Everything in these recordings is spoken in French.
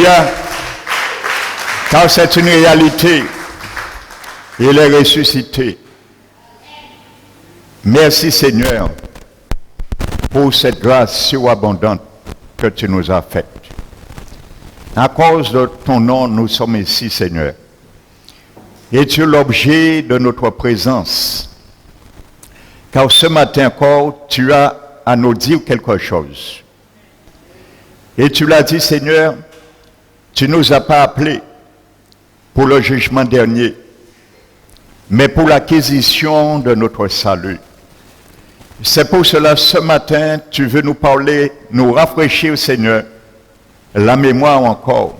Alléluia. Car c'est une réalité. Il est ressuscité. Merci Seigneur pour cette grâce surabondante que tu nous as faite. À cause de ton nom, nous sommes ici, Seigneur. Et tu es l'objet de notre présence. Car ce matin encore, tu as à nous dire quelque chose. Et tu l'as dit, Seigneur, tu ne nous as pas appelés pour le jugement dernier, mais pour l'acquisition de notre salut. C'est pour cela, ce matin, tu veux nous parler, nous rafraîchir, Seigneur, la mémoire encore.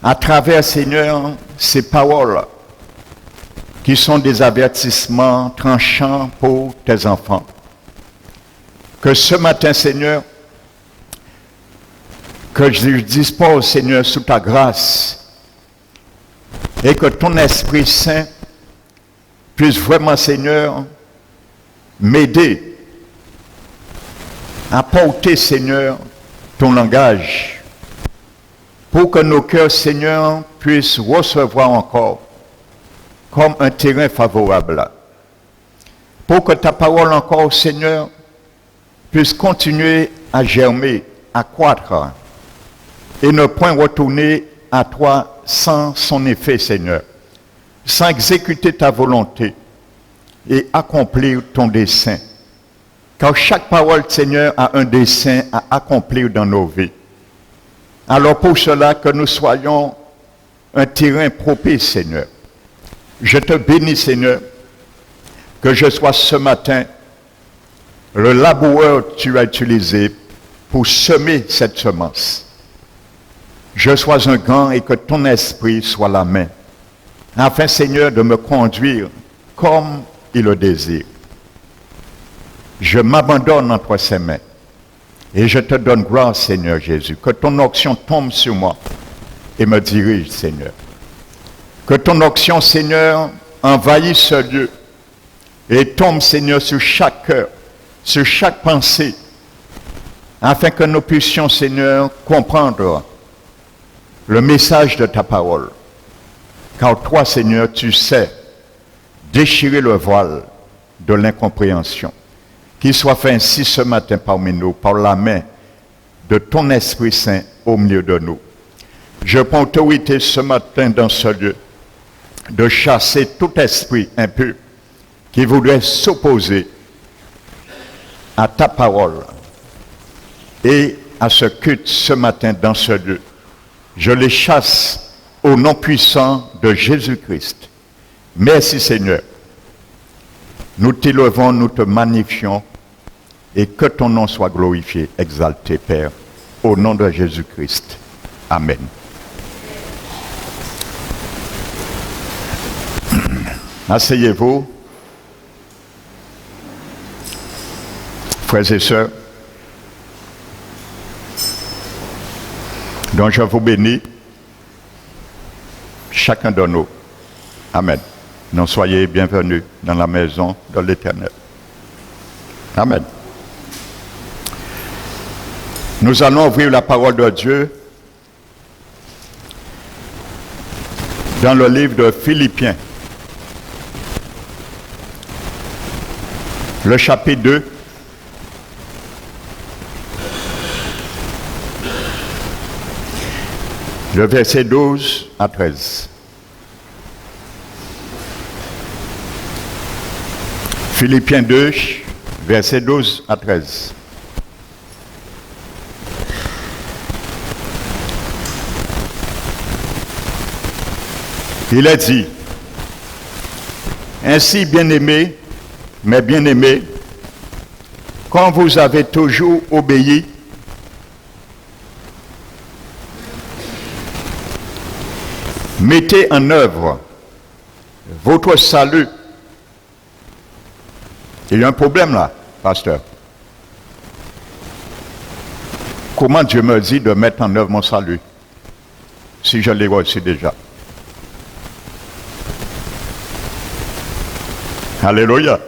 À travers, Seigneur, ces paroles qui sont des avertissements tranchants pour tes enfants. Que ce matin, Seigneur, que je dispose, Seigneur, sous ta grâce, et que ton Esprit Saint puisse vraiment, Seigneur, m'aider à porter, Seigneur, ton langage, pour que nos cœurs, Seigneur, puissent recevoir encore comme un terrain favorable. Pour que ta parole encore, Seigneur, puisse continuer à germer, à croître, et ne point retourner à toi sans son effet, Seigneur, sans exécuter ta volonté et accomplir ton dessein. Car chaque parole, Seigneur, a un dessein à accomplir dans nos vies. Alors pour cela, que nous soyons un terrain propice, Seigneur. Je te bénis, Seigneur, que je sois ce matin le laboureur que tu as utilisé pour semer cette semence. Je sois un gant et que ton esprit soit la main, afin, Seigneur, de me conduire comme il le désire. Je m'abandonne entre ses mains et je te donne gloire, Seigneur Jésus. Que ton onction tombe sur moi et me dirige, Seigneur. Que ton onction, Seigneur, envahisse ce lieu et tombe, Seigneur, sur chaque cœur, sur chaque pensée, afin que nous puissions, Seigneur, comprendre le message de ta parole. Car toi, Seigneur, tu sais déchirer le voile de l'incompréhension. Qu'il soit fait ainsi ce matin parmi nous, par la main de ton Esprit Saint au milieu de nous. Je prends autorité ce matin dans ce lieu de chasser tout esprit impur qui voudrait s'opposer à ta parole et à ce culte ce matin dans ce lieu. Je les chasse au nom puissant de Jésus-Christ. Merci Seigneur. Nous t'élevons, nous te magnifions et que ton nom soit glorifié, exalté, Père, au nom de Jésus-Christ. Amen. Asseyez-vous, frères et sœurs. Donc je vous bénis, chacun de nous. Amen. Donc soyez bienvenus dans la maison de l'Éternel. Amen. Nous allons ouvrir la parole de Dieu dans le livre de Philippiens, le chapitre 2. Le verset 12 à 13. Philippiens 2, verset 12 à 13. Il est dit, ainsi bien-aimés, mes bien-aimés, quand vous avez toujours obéi, mettez en œuvre votre salut. Il y a un problème là, pasteur. Comment Dieu me dit de mettre en œuvre mon salut si je l'ai reçu déjà? Alléluia.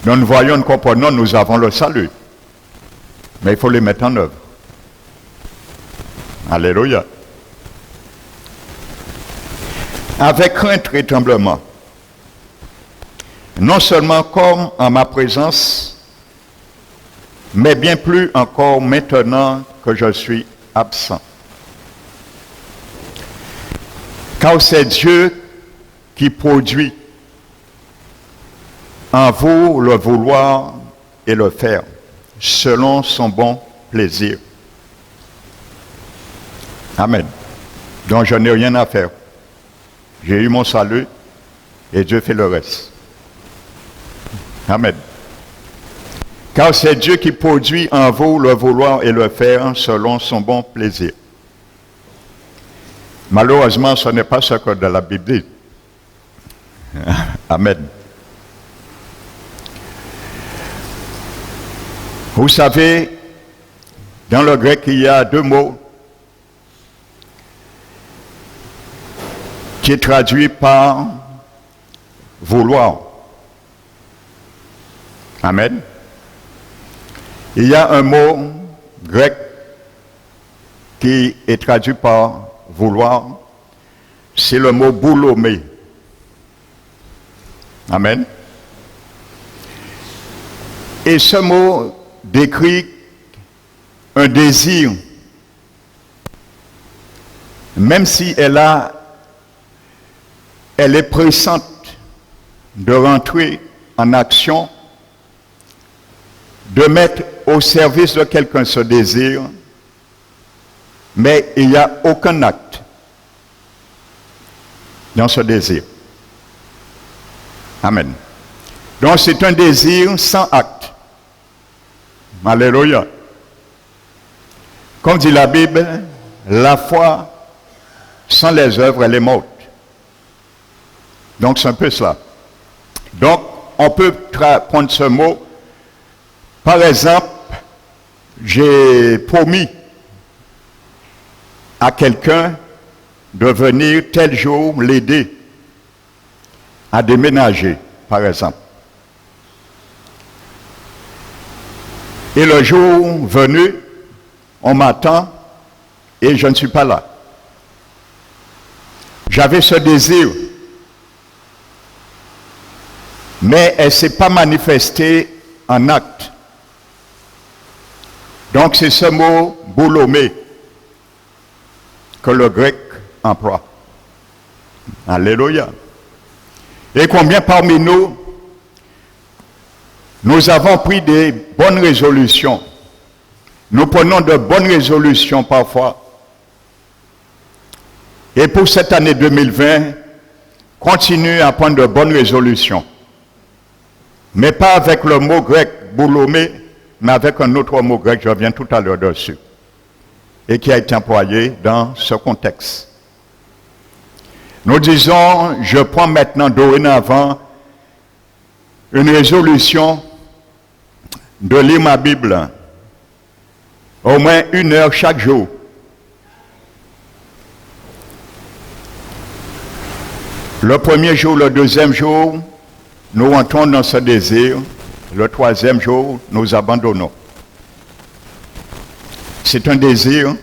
Nous voyons, nous comprenons, nous avons le salut. Mais il faut le mettre en œuvre. Alléluia. Avec crainte et tremblement, non seulement comme en ma présence, mais bien plus encore maintenant que je suis absent. Car c'est Dieu qui produit en vous le vouloir et le faire, selon son bon plaisir. Amen. Donc je n'ai rien à faire. J'ai eu mon salut et Dieu fait le reste. Amen. Car c'est Dieu qui produit en vous le vouloir et le faire selon son bon plaisir. Malheureusement, ce n'est pas ce que de la Bible dit. Amen. Vous savez, dans le grec, il y a deux mots qui est traduit par vouloir. Amen. Il y a un mot grec qui est traduit par vouloir, c'est le mot boulomé. Amen. Et ce mot décrit un désir, même si elle est pressante de rentrer en action, de mettre au service de quelqu'un ce désir, mais il n'y a aucun acte dans ce désir. Amen. Donc c'est un désir sans acte. Alléluia. Comme dit la Bible, la foi sans les œuvres, elle est morte. Donc c'est un peu cela. Donc on peut prendre ce mot. Par exemple, j'ai promis à quelqu'un de venir tel jour l'aider à déménager, par exemple. Et le jour venu, on m'attend et je ne suis pas là. J'avais ce désir, mais elle ne s'est pas manifestée en acte. Donc c'est ce mot boulomé que le grec emploie. Alléluia. Et combien parmi nous avons pris des bonnes résolutions. Nous prenons de bonnes résolutions parfois. Et pour cette année 2020, continuez à prendre de bonnes résolutions. Mais pas avec le mot grec boulomé, mais avec un autre mot grec, je reviens tout à l'heure dessus, et qui a été employé dans ce contexte. Nous disons, je prends maintenant dorénavant une résolution de lire ma Bible au moins 1 heure chaque jour. Le premier jour, le deuxième jour, nous rentrons dans ce désir. Le troisième jour, nous abandonnons. C'est un désir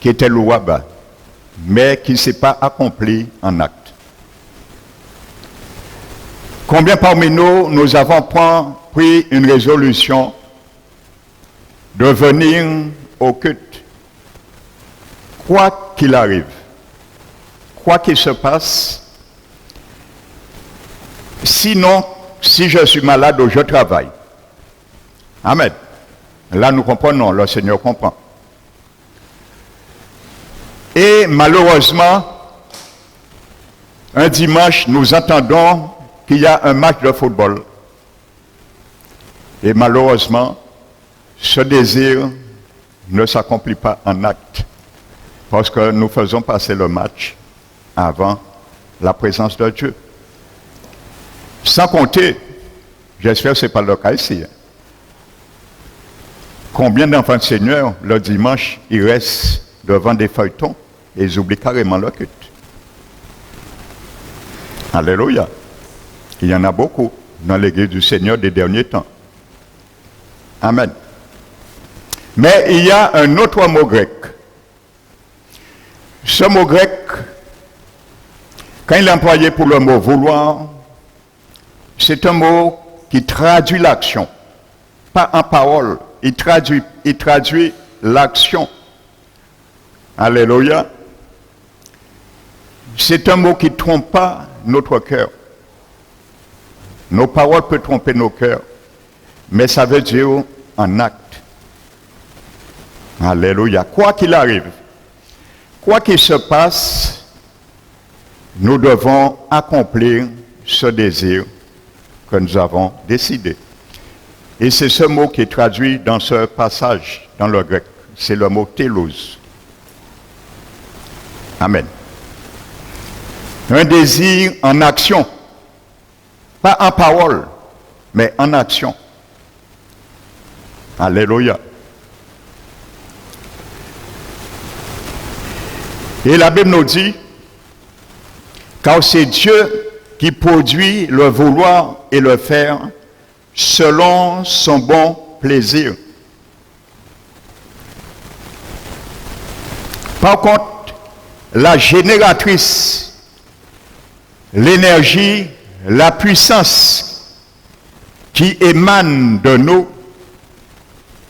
qui était louable, mais qui ne s'est pas accompli en acte. Combien parmi nous avons pris une résolution de venir au culte, quoi qu'il arrive, quoi qu'il se passe, sinon, si je suis malade ou je travaille. Amen. Là, nous comprenons, le Seigneur comprend. Et malheureusement, un dimanche, nous entendons qu'il y a un match de football. Et malheureusement, ce désir ne s'accomplit pas en acte. Parce que nous faisons passer le match avant la présence de Dieu. Sans compter, j'espère que ce n'est pas le cas ici. Combien d'enfants de Seigneur, le dimanche, ils restent devant des feuilletons et ils oublient carrément le culte. Alléluia. Il y en a beaucoup dans l'église du Seigneur des derniers temps. Amen. Mais il y a un autre mot grec Ce mot grec, quand il est employé pour le mot vouloir, c'est un mot qui traduit l'action, pas en parole, il traduit l'action. Alléluia. C'est un mot qui ne trompe pas notre cœur. Nos paroles peuvent tromper nos cœurs, mais ça veut dire en acte. Alléluia. Quoi qu'il arrive, quoi qu'il se passe, nous devons accomplir ce désir que nous avons décidé. Et c'est ce mot qui est traduit dans ce passage, dans le grec. C'est le mot télos. Amen. Un désir en action. Pas en parole, mais en action. Alléluia. Et la Bible nous dit, car c'est Dieu qui produit le vouloir et le faire selon son bon plaisir. Par contre, la génératrice, l'énergie, la puissance qui émane de nous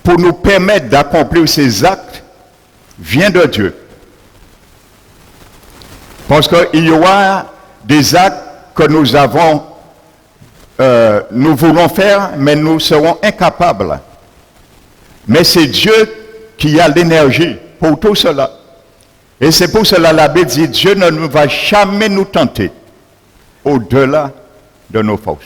pour nous permettre d'accomplir ces actes vient de Dieu. Parce qu'il y aura des actes que nous voulons faire, mais nous serons incapables. Mais c'est Dieu qui a l'énergie pour tout cela. Et c'est pour cela la Bible dit, Dieu ne va jamais nous tenter au-delà de nos forces.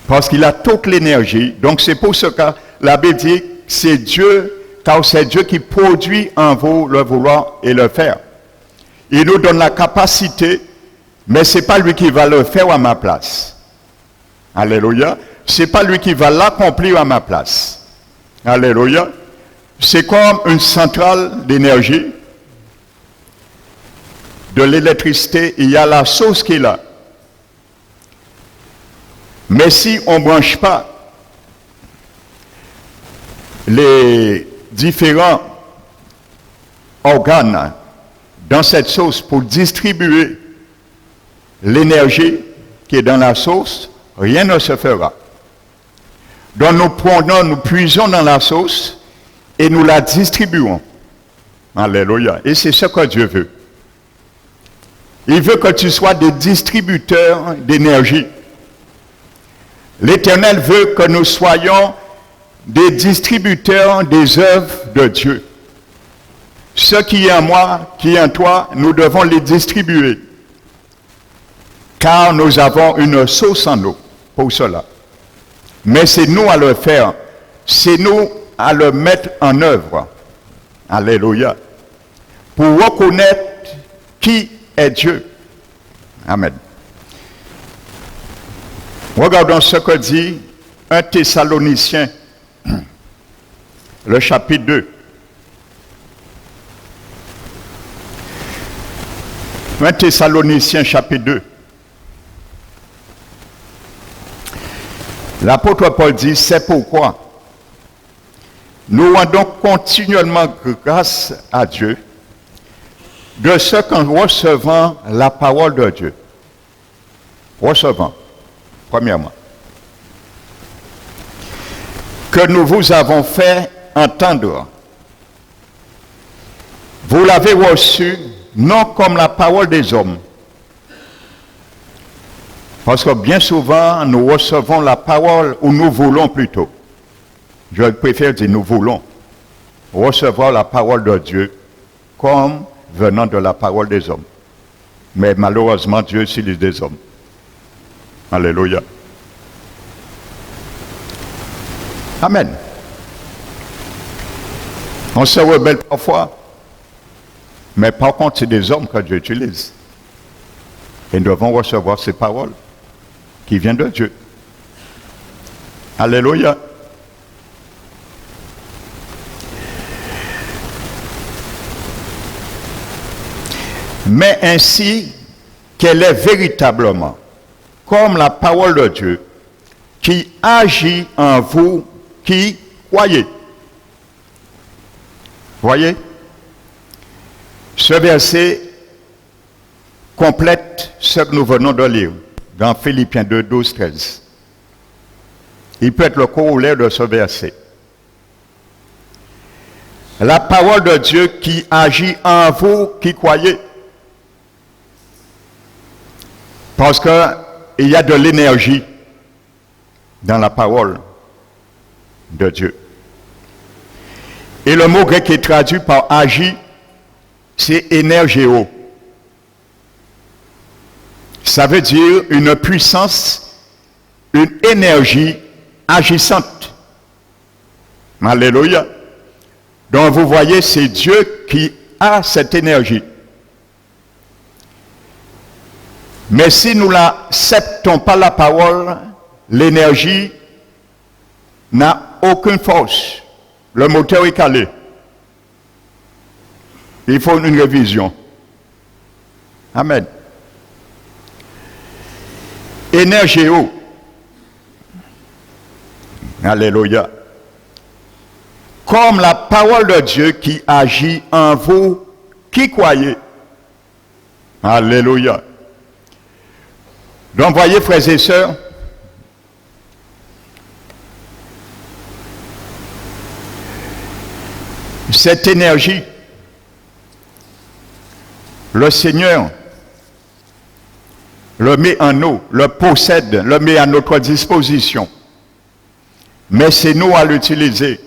Parce qu'il a toute l'énergie. Donc c'est pour ce que la Bible dit, c'est Dieu, car c'est Dieu qui produit en vous le vouloir et le faire. Il nous donne la capacité, mais ce n'est pas lui qui va le faire à ma place. Alléluia. Ce n'est pas lui qui va l'accomplir à ma place. Alléluia. C'est comme une centrale d'énergie, de l'électricité, il y a la source qui est là. Mais si on ne branche pas les différents organes dans cette source pour distribuer l'énergie qui est dans la source, rien ne se fera. Donc nous puisons dans la source et nous la distribuons. Alléluia. Et c'est ce que Dieu veut. Il veut que tu sois des distributeurs d'énergie. L'Éternel veut que nous soyons des distributeurs des œuvres de Dieu. Ce qui est en moi, qui est en toi, nous devons les distribuer. Car nous avons une source en nous pour cela. Mais c'est nous à le faire. C'est nous à le mettre en œuvre. Alléluia. Pour reconnaître qui est Dieu. Amen. Regardons ce que dit 1 Thessaloniciens, le chapitre 2. 1 Thessaloniciens, chapitre 2. L'apôtre Paul dit, c'est pourquoi nous rendons continuellement grâce à Dieu de ce qu'en recevant la parole de Dieu, recevant, premièrement, que nous vous avons fait entendre, vous l'avez reçu non comme la parole des hommes, parce que bien souvent nous recevons la parole, ou nous voulons plutôt, je préfère dire nous voulons recevoir la parole de Dieu comme venant de la parole des hommes. Mais malheureusement, Dieu utilise des hommes. Alléluia. Amen. On se rebelle parfois, mais par contre, c'est des hommes que Dieu utilise. Et nous devons recevoir ces paroles qui viennent de Dieu. Alléluia. Mais ainsi qu'elle est véritablement comme la parole de Dieu qui agit en vous qui croyez. Voyez? Ce verset complète ce que nous venons de lire dans Philippiens 2, 12, 13. Il peut être le corollaire de ce verset. La parole de Dieu qui agit en vous qui croyez. Parce qu'il y a de l'énergie dans la parole de Dieu. Et le mot grec qui est traduit par agir, c'est énergéo. Ça veut dire une puissance, une énergie agissante. Alléluia. Donc vous voyez, c'est Dieu qui a cette énergie. Mais si nous n'acceptons pas la parole, l'énergie n'a aucune force. Le moteur est calé. Il faut une révision. Amen. Énergéo. Alléluia. Comme la parole de Dieu qui agit en vous qui croyez. Alléluia. Donc, voyez, frères et sœurs, cette énergie, le Seigneur le met en nous, le possède, le met à notre disposition. Mais c'est nous à l'utiliser.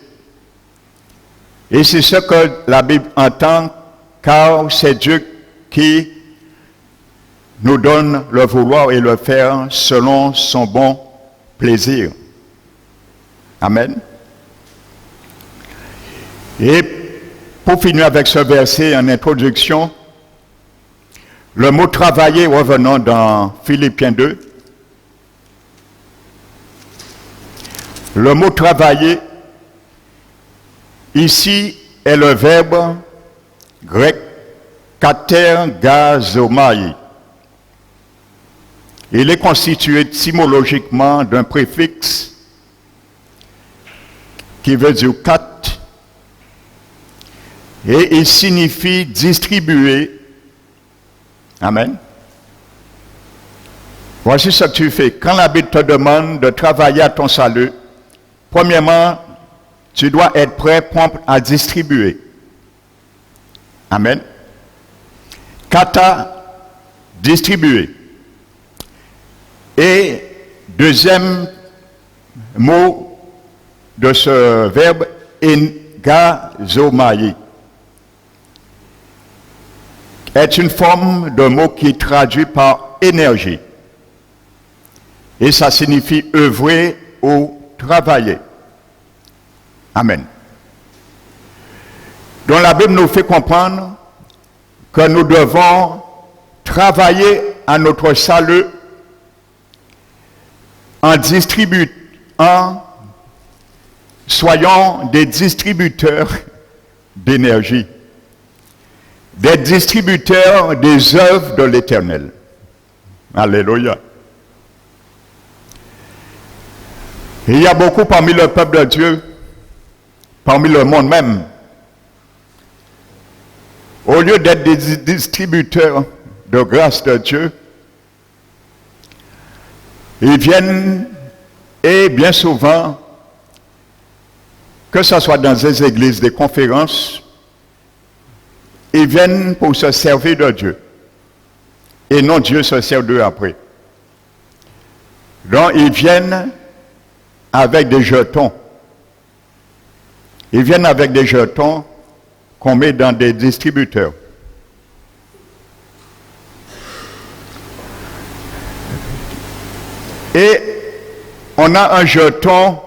Et c'est ce que la Bible entend, car c'est Dieu qui nous donne le vouloir et le faire selon son bon plaisir. Amen. Et pour finir avec ce verset en introduction, le mot travailler revenant dans Philippiens 2, le mot travailler ici est le verbe grec katergazomai. Il est constitué étymologiquement d'un préfixe qui veut dire kat et il signifie distribuer. Amen. Voici ce que tu fais. Quand la Bible te demande de travailler à ton salut, premièrement, tu dois être prêt, prompt à distribuer. Amen. Kata, distribuer. Et deuxième mot de ce verbe, engazomai, est une forme de mot qui est traduit par énergie. Et ça signifie œuvrer ou travailler. Amen. Donc la Bible nous fait comprendre que nous devons travailler à notre salut soyons des distributeurs d'énergie, des distributeurs des œuvres de l'Éternel. Alléluia. Il y a beaucoup parmi le peuple de Dieu, parmi le monde même, au lieu d'être des distributeurs de grâce de Dieu, ils viennent, et bien souvent, que ce soit dans des églises, des conférences, ils viennent pour se servir de Dieu. Et non Dieu se sert d'eux après. Donc ils viennent avec des jetons. Ils viennent avec des jetons qu'on met dans des distributeurs. Et on a un jeton,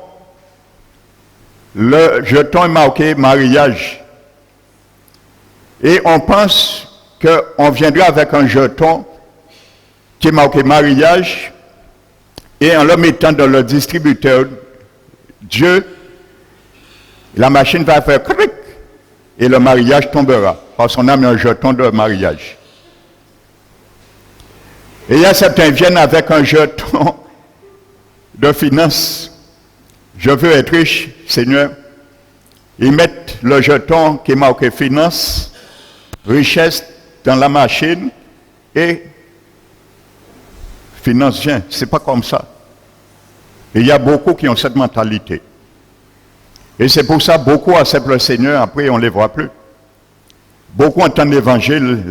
le jeton est marqué mariage. Et on pense qu'on viendra avec un jeton qui est marqué mariage, et en le mettant dans le distributeur, Dieu, la machine va faire cric, et le mariage tombera, parce qu'on a mis un jeton de mariage. Et il y a certains qui viennent avec un jeton de finance. Je veux être riche, Seigneur. Ils mettent le jeton qui est marqué finance, richesse dans la machine et finance vient. Ce n'est pas comme ça. Et il y a beaucoup qui ont cette mentalité. Et c'est pour ça que beaucoup acceptent le Seigneur, après on ne les voit plus. Beaucoup entendent l'évangile,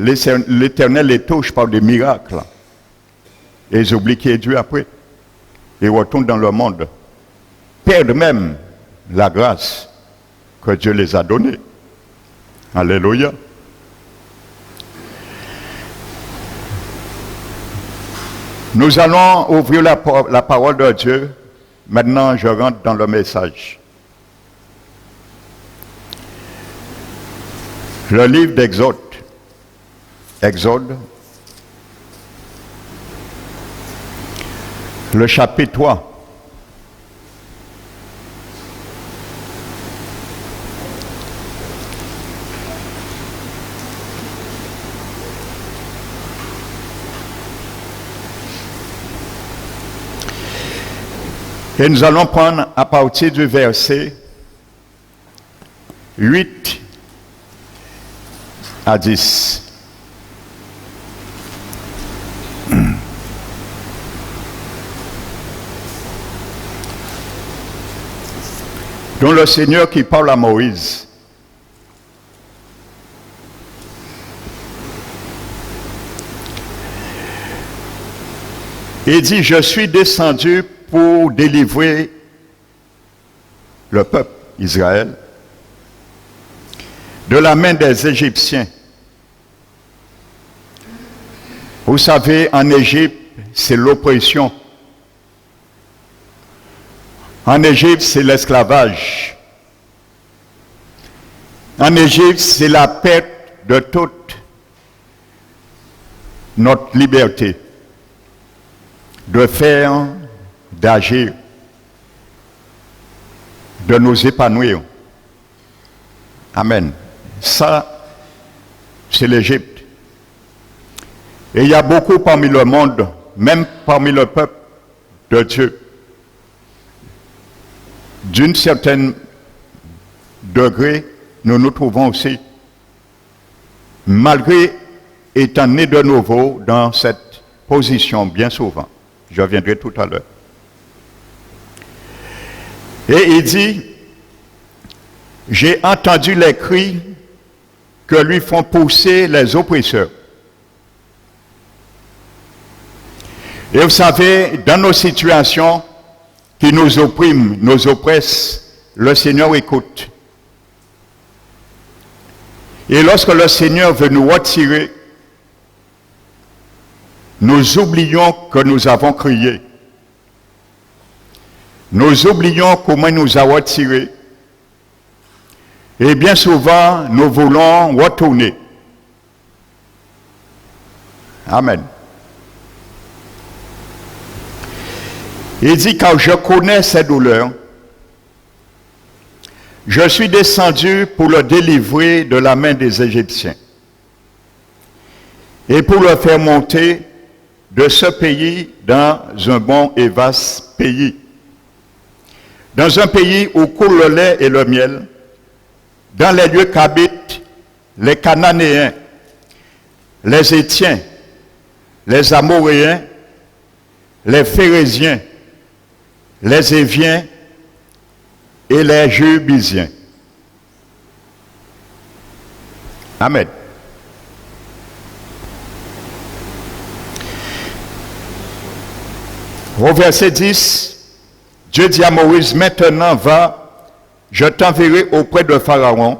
l'Éternel les touche par des miracles. Et ils oublient qui est Dieu après. Ils retournent dans le monde. Perdent même la grâce que Dieu les a donnée. Alléluia. Nous allons ouvrir la parole de Dieu. Maintenant, je rentre dans le message. Le livre d'Exode. Exode. Le chapitre 3. Et nous allons prendre à partir du verset 8 à 10. Donc le Seigneur qui parle à Moïse. Il dit, je suis descendu pour délivrer le peuple Israël de la main des Égyptiens. Vous savez, en Égypte, c'est l'oppression. En Égypte, c'est l'esclavage. En Égypte, c'est la perte de toute notre liberté de faire, d'agir, de nous épanouir. Amen. Ça, c'est l'Égypte. Et il y a beaucoup parmi le monde, même parmi le peuple de Dieu, d'une certaine degré, nous nous trouvons aussi, malgré étant nés de nouveau dans cette position bien souvent. Je reviendrai tout à l'heure. Et il dit, j'ai entendu les cris que lui font pousser les oppresseurs. Et vous savez, dans nos situations qui nous oppriment, nous oppressent, le Seigneur écoute. Et lorsque le Seigneur veut nous retirer, nous oublions que nous avons crié. Nous oublions comment il nous a retirés. Et bien souvent, nous voulons retourner. Amen. Il dit, car je connais ces douleurs, je suis descendu pour le délivrer de la main des Égyptiens et pour le faire monter de ce pays dans un bon et vaste pays, dans un pays où coule le lait et le miel, dans les lieux qu'habitent les Cananéens, les Étiens, les Amoréens, les Phérésiens, les Éviens et les Jébusiens. Amen. Au verset 10, Dieu dit à Moïse, maintenant va, je t'enverrai auprès de Pharaon,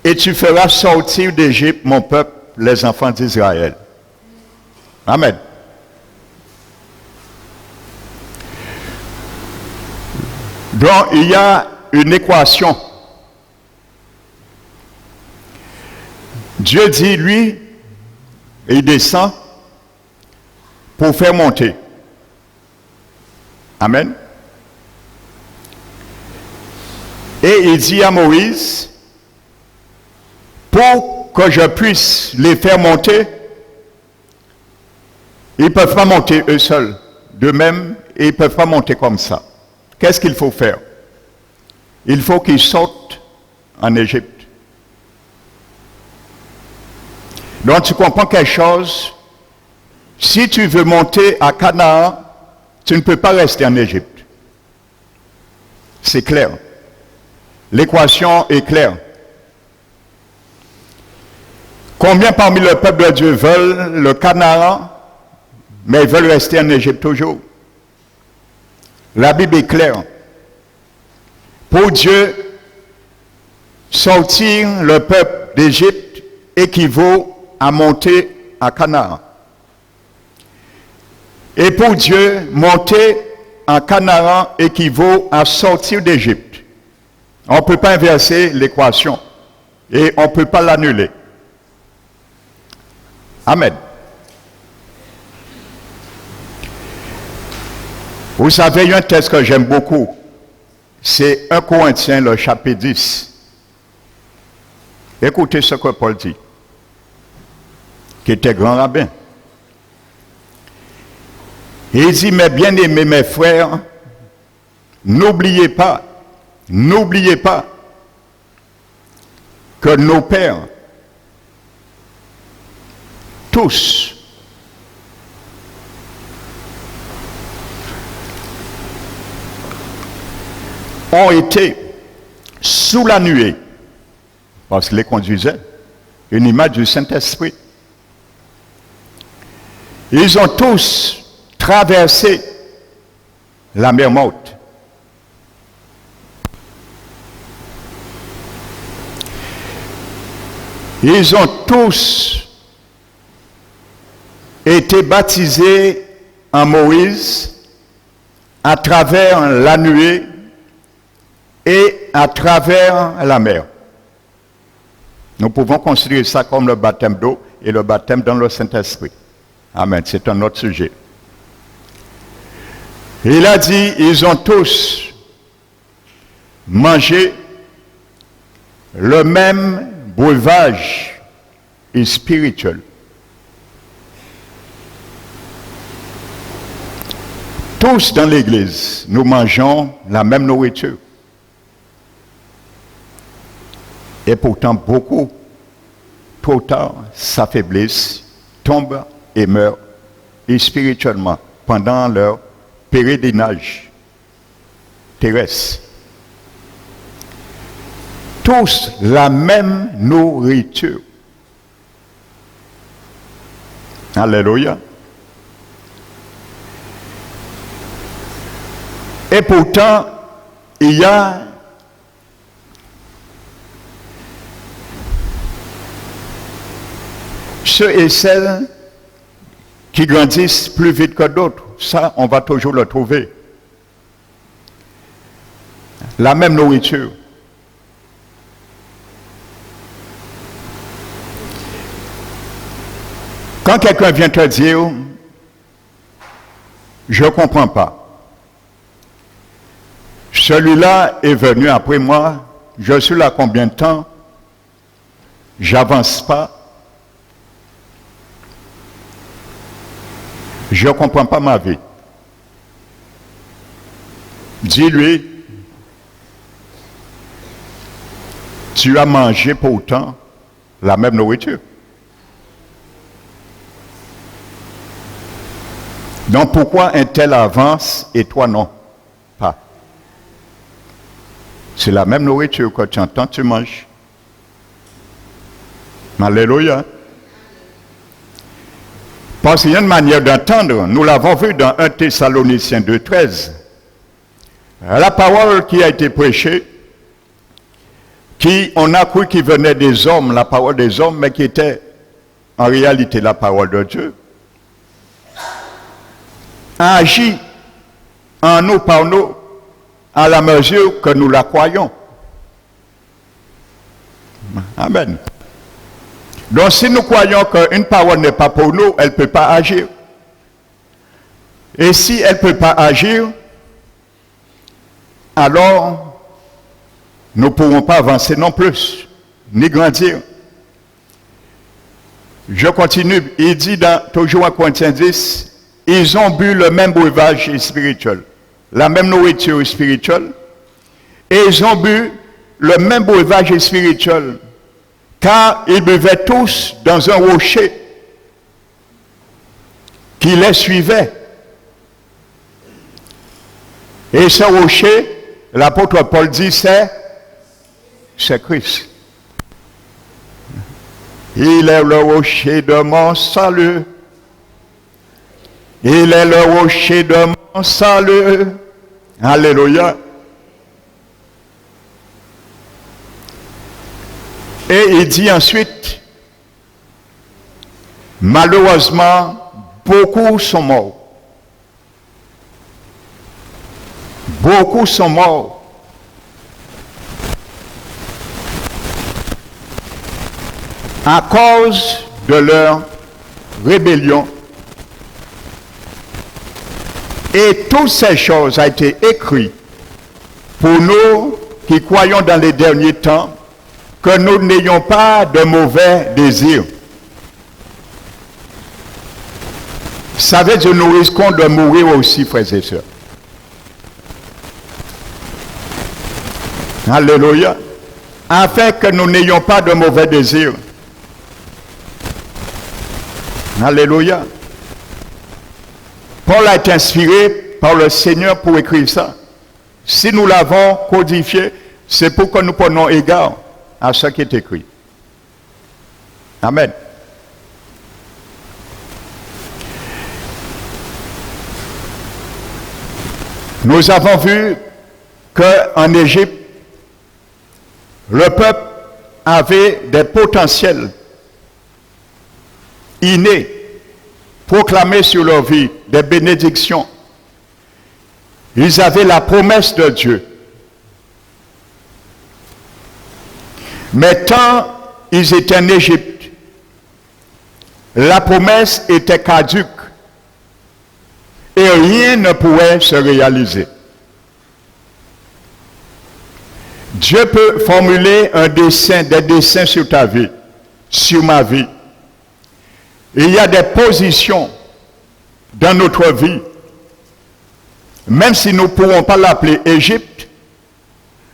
et tu feras sortir d'Égypte mon peuple, les enfants d'Israël. Amen. Donc, il y a une équation. Dieu dit, lui, il descend pour faire monter. Amen. Et il dit à Moïse, pour que je puisse les faire monter, ils ne peuvent pas monter eux seuls. De même, ils ne peuvent pas monter comme ça. Qu'est-ce qu'il faut faire? Il faut qu'ils sortent en Égypte. Donc tu comprends quelque chose. Si tu veux monter à Canaan, tu ne peux pas rester en Égypte. C'est clair. L'équation est claire. Combien parmi le peuple de Dieu veulent le Canaan, mais ils veulent rester en Égypte toujours? La Bible est claire. Pour Dieu, sortir le peuple d'Égypte équivaut à monter à Canaan. Et pour Dieu, monter en Canaan équivaut à sortir d'Égypte. On ne peut pas inverser l'équation et on ne peut pas l'annuler. Amen. Vous savez, il y a un texte que j'aime beaucoup. C'est 1 Corinthiens, le chapitre 10. Écoutez ce que Paul dit, qui était grand rabbin. Il dit, mes bien-aimés, mes frères, n'oubliez pas que nos pères, tous, ont été sous la nuée, parce qu'ils les conduisaient, une image du Saint-Esprit. Ils ont tous traversé la mer morte. Ils ont tous été baptisés en Moïse à travers la nuée et à travers la mer. Nous pouvons considérer ça comme le baptême d'eau et le baptême dans le Saint-Esprit. Amen, c'est un autre sujet. Il a dit, ils ont tous mangé le même breuvage spirituel. Tous dans l'église, nous mangeons la même nourriture. Et pourtant, beaucoup, trop tard, s'affaiblissent, tombent et meurent spirituellement pendant leur pèlerinage terrestre. Tous la même nourriture. Alléluia. Et pourtant, il y a ceux et celles qui grandissent plus vite que d'autres. Ça, on va toujours le trouver. La même nourriture. Quand quelqu'un vient te dire, je ne comprends pas. Celui-là est venu après moi, je suis là combien de temps? J'avance pas. Je ne comprends pas ma vie. Dis-lui, tu as mangé pourtant la même nourriture. Donc pourquoi un tel avance et toi non? Pas. C'est la même nourriture que tu entends, tu manges. Alléluia. Parce qu'il y a une manière d'entendre, nous l'avons vu dans 1 Thessaloniciens 2,13. La parole qui a été prêchée, qui on a cru qu'il venait des hommes, la parole des hommes, mais qui était en réalité la parole de Dieu, agit en nous, par nous, à la mesure que nous la croyons. Amen. Donc si nous croyons qu'une parole n'est pas pour nous, elle ne peut pas agir. Et si elle ne peut pas agir, alors nous ne pourrons pas avancer non plus, ni grandir. Je continue, il dit toujours en Corinthiens 10, ils ont bu le même breuvage spirituel, la même nourriture spirituelle, et ils ont bu le même breuvage spirituel, car ils buvaient tous dans un rocher qui les suivait. Et ce rocher, l'apôtre Paul dit, c'est Christ. Il est le rocher de mon salut. Il est le rocher de mon salut. Alléluia. Et il dit ensuite, malheureusement, beaucoup sont morts. Beaucoup sont morts. À cause de leur rébellion. Et toutes ces choses ont été écrites pour nous qui croyons dans les derniers temps, que nous n'ayons pas de mauvais désirs. Ça veut dire que nous risquons de mourir aussi, frères et sœurs. Alléluia. Afin que nous n'ayons pas de mauvais désirs. Alléluia. Paul a été inspiré par le Seigneur pour écrire ça. Si nous l'avons codifié, c'est pour que nous prenions égard à ce qui est écrit. Amen. Nous avons vu qu'en Égypte, le peuple avait des potentiels innés proclamés sur leur vie, des bénédictions. Ils avaient la promesse de Dieu. Mais tant ils étaient en Égypte, la promesse était caduque et rien ne pouvait se réaliser. Dieu peut formuler des desseins sur ta vie, sur ma vie. Il y a des positions dans notre vie, même si nous ne pourrons pas l'appeler Égypte,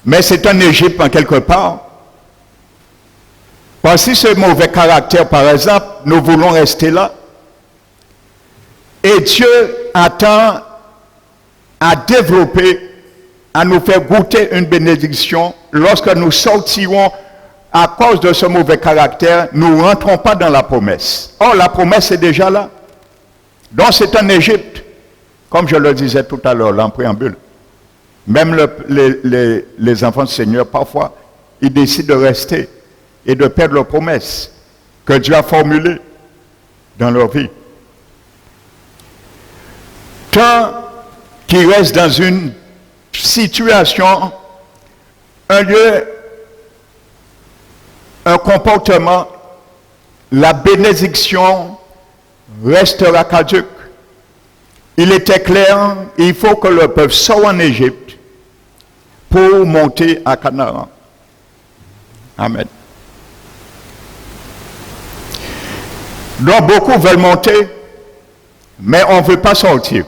mais c'est un Égypte en quelque part. Parce que ce mauvais caractère, par exemple, nous voulons rester là. Et Dieu attend à développer, à nous faire goûter une bénédiction. Lorsque nous sortirons à cause de ce mauvais caractère, nous ne rentrons pas dans la promesse. Or, la promesse est déjà là. Donc, c'est en Égypte, comme je le disais tout à l'heure, en préambule. Même les enfants du Seigneur, parfois, ils décident de rester et de perdre leurs promesses que Dieu a formulées dans leur vie. Tant qu'ils restent dans une situation, un lieu, un comportement, la bénédiction restera caduque. Il était clair, il faut que le peuple sorte en Égypte pour monter à Canaan. Amen. Donc beaucoup veulent monter, mais on ne veut pas sortir.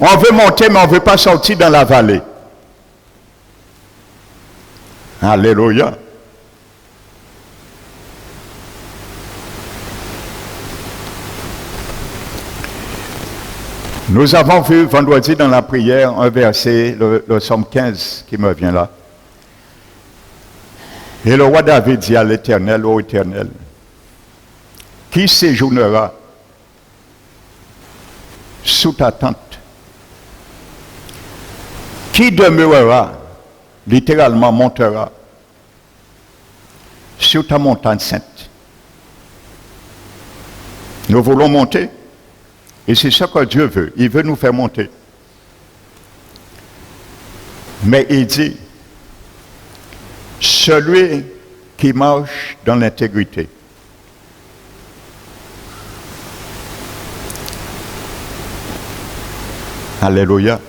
On veut monter, mais on ne veut pas sortir dans la vallée. Alléluia. Nous avons vu vendredi dans la prière un verset, le psaume 15 qui me vient là. Et le roi David dit à l'Éternel, ô Éternel, qui séjournera sous ta tente? Qui demeurera, littéralement montera, sur ta montagne sainte? Nous voulons monter. Et c'est ce que Dieu veut. Il veut nous faire monter. Mais il dit, celui qui marche dans l'intégrité. Alléluia.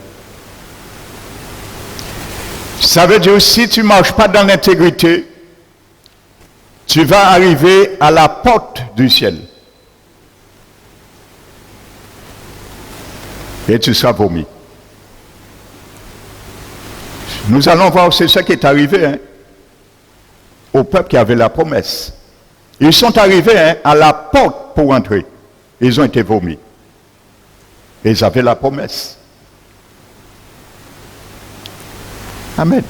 Ça veut dire, si tu ne marches pas dans l'intégrité, tu vas arriver à la porte du ciel. Et tu seras vomi. Nous allons voir, c'est ce qui est arrivé. Hein? au peuple qui avait la promesse. Ils sont arrivés à la porte pour entrer. Ils ont été vomis. Ils avaient la promesse. Amen.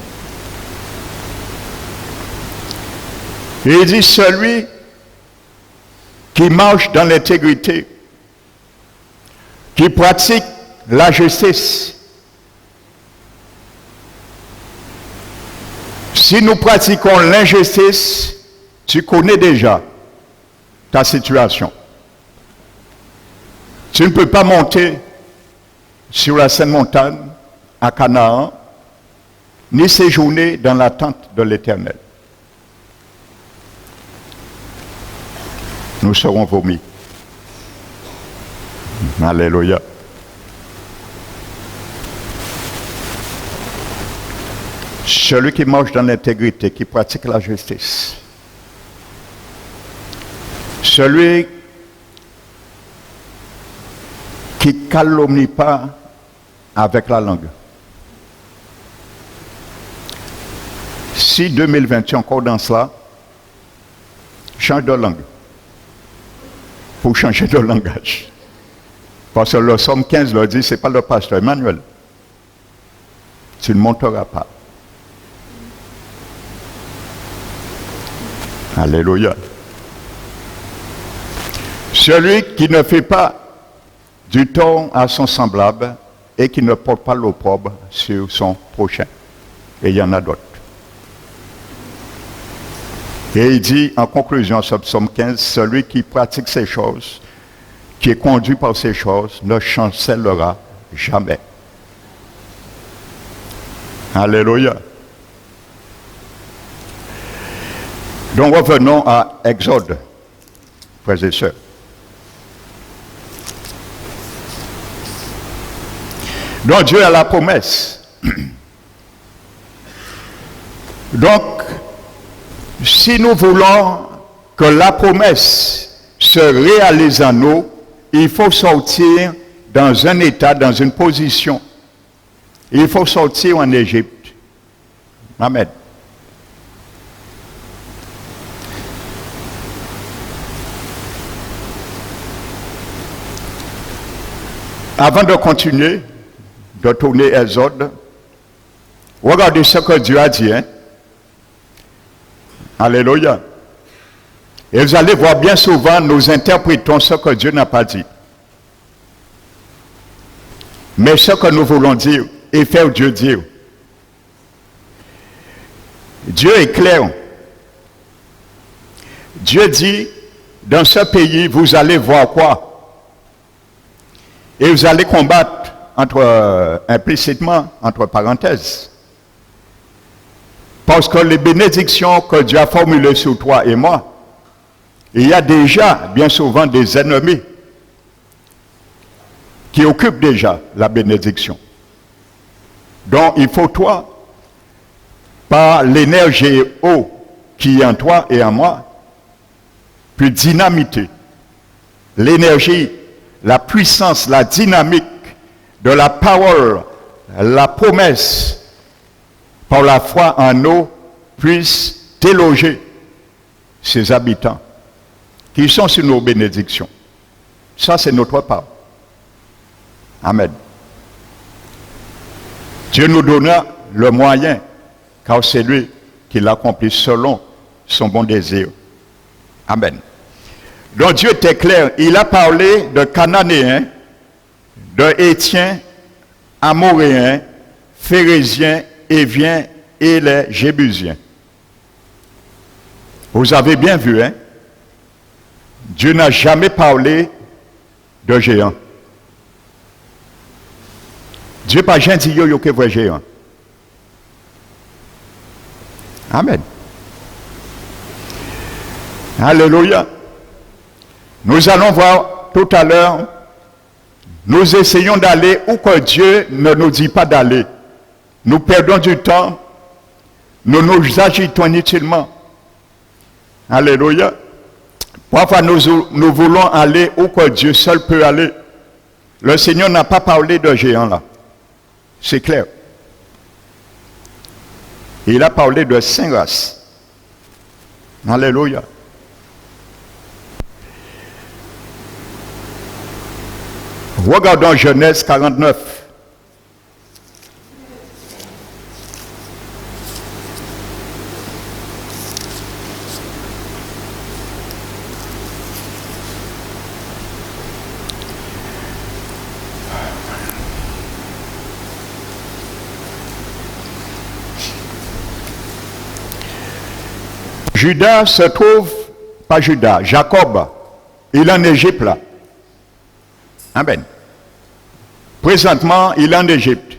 Et il dit, celui qui marche dans l'intégrité, qui pratique la justice. Si nous pratiquons l'injustice, tu connais déjà ta situation. Tu ne peux pas monter sur la Sainte Montagne à Canaan, ni séjourner dans la tente de l'Éternel. Nous serons vomis. Alléluia. Celui qui marche dans l'intégrité, qui pratique la justice. Celui qui ne calomnie pas avec la langue. Si 2020 tu es encore dans cela, change de langue. Pour changer de langage. Parce que le Somme 15 leur dit, ce n'est pas le pasteur Emmanuel. Tu ne monteras pas. Alléluia. Celui qui ne fait pas du tort à son semblable et qui ne porte pas l'opprobre sur son prochain. Et il y en a d'autres. Et il dit en conclusion sur Psaume 15, celui qui pratique ces choses, qui est conduit par ces choses, ne chancellera jamais. Alléluia. Donc revenons à Exode, frères et sœurs. Donc Dieu a la promesse. Donc, si nous voulons que la promesse se réalise en nous, il faut sortir dans un état, dans une position. Il faut sortir en Égypte. Amen. Avant de continuer, de tourner Exode, regardez ce que Dieu a dit. Alléluia. Et vous allez voir, bien souvent, nous interprétons ce que Dieu n'a pas dit. Mais ce que nous voulons dire et faire Dieu dire. Dieu est clair. Dieu dit, dans ce pays, vous allez voir quoi? Et vous allez combattre, implicitement, entre parenthèses. Parce que les bénédictions que Dieu a formulées sur toi et moi, il y a déjà, bien souvent, des ennemis qui occupent déjà la bénédiction. Donc, il faut toi, par l'énergie eau qui est en toi et en moi, puis dynamiter l'énergie, la puissance, la dynamique de la parole, la promesse, par la foi en nous, puisse déloger ses habitants qui sont sur nos bénédictions. Ça, c'est notre part. Amen. Dieu nous donna le moyen, car c'est lui qui l'accomplit selon son bon désir. Amen. Donc Dieu était clair. Il a parlé de Cananéens, de Hétiens, Amoréens, Phérésiens, Éviens et les Jébusiens. Vous avez bien vu, Dieu n'a jamais parlé de géants. Dieu pas gentil yo que vrai géant. Amen. Alléluia. Nous allons voir tout à l'heure, nous essayons d'aller où que Dieu ne nous dit pas d'aller. Nous perdons du temps, nous nous agitons inutilement. Alléluia. Parfois nous voulons aller où que Dieu seul peut aller. Le Seigneur n'a pas parlé de géants là. C'est clair. Il a parlé de 5 races. Alléluia. Regardons Genèse 49. Judas se trouve, pas Judas, Jacob, il est en Égypte là. Amen. Présentement, il est en Égypte.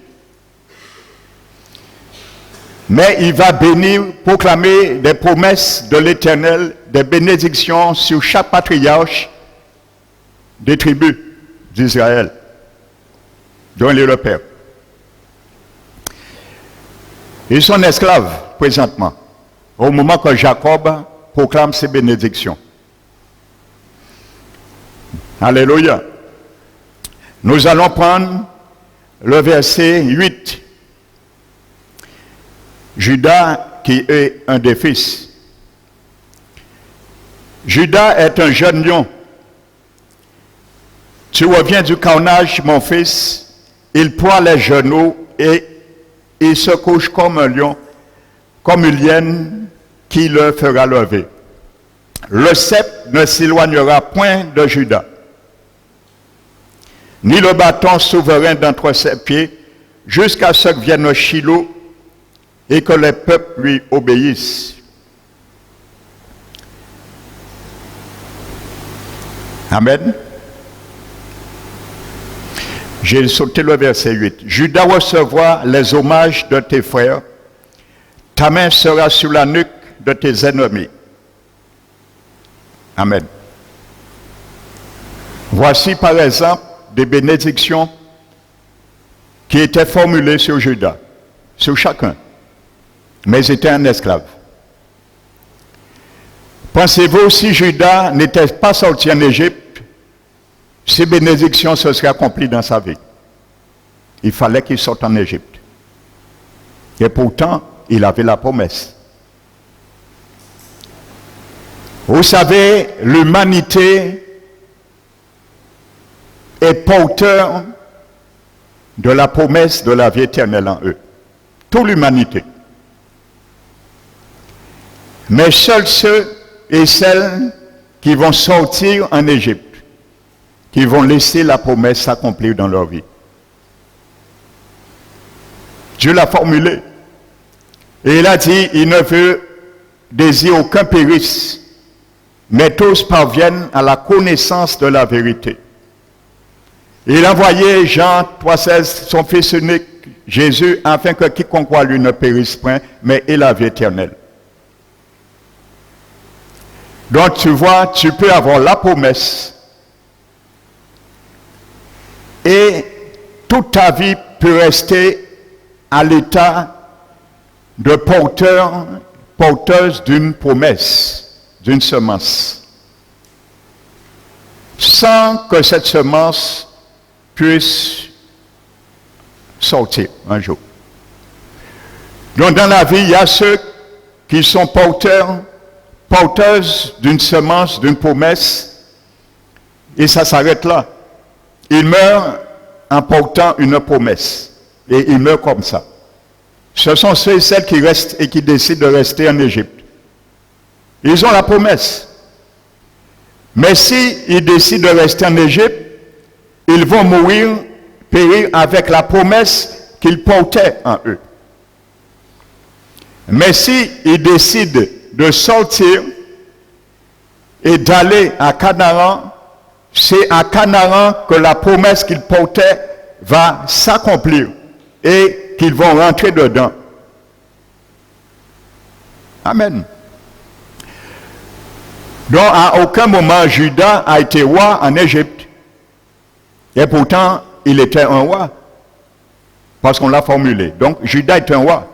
Mais il va bénir, proclamer des promesses de l'Éternel, des bénédictions sur chaque patriarche des tribus d'Israël, dont il est le père. Ils sont esclaves présentement, au moment que Jacob proclame ses bénédictions. Alléluia. Nous allons prendre le verset 8. Judas qui est un des fils. Judas est un jeune lion. Tu reviens du carnage, mon fils. Il poids les genoux et il se couche comme un lion, comme une hyène qui le fera lever. Le sceptre ne s'éloignera point de Judas, ni le bâton souverain d'entre ses pieds, jusqu'à ce que vienne Shiloh et que les peuples lui obéissent. Amen. J'ai sauté le verset 8. Judas recevra les hommages de tes frères, ta main sera sur la nuque de tes ennemis. Amen. Voici par exemple des bénédictions qui étaient formulées sur Judas, sur chacun, mais ils étaient un esclave. Pensez-vous, si Judas n'était pas sorti en Égypte, ces bénédictions se seraient accomplies dans sa vie? Il fallait qu'il sorte en Égypte. Et pourtant, il avait la promesse. Vous savez, l'humanité est porteur de la promesse de la vie éternelle en eux. Toute l'humanité. Mais seuls ceux et celles qui vont sortir en Égypte, qui vont laisser la promesse s'accomplir dans leur vie. Dieu l'a formulé. Et il a dit, il ne veut désire aucun périsse, mais tous parviennent à la connaissance de la vérité. Il a envoyé Jean 3,16, son fils unique, Jésus, afin que quiconque croit lui ne périsse point, mais ait la vie éternelle. Donc tu vois, tu peux avoir la promesse et toute ta vie peut rester à l'état de porteuse d'une promesse, d'une semence, sans que cette semence puisse sortir un jour. Donc dans la vie, il y a ceux qui sont porteuses d'une semence, d'une promesse, et ça s'arrête là. Ils meurent en portant une promesse, et ils meurent comme ça. Ce sont ceux et celles qui restent et qui décident de rester en Égypte. Ils ont la promesse. Mais s'ils décident de rester en Égypte, ils vont mourir, périr avec la promesse qu'ils portaient en eux. Mais s'ils décident de sortir et d'aller à Canaan, c'est à Canaan que la promesse qu'ils portaient va s'accomplir et qu'ils vont rentrer dedans. Amen. Donc à aucun moment Judas a été roi en Égypte. Et pourtant, il était un roi. Parce qu'on l'a formulé. Donc Judas est un roi.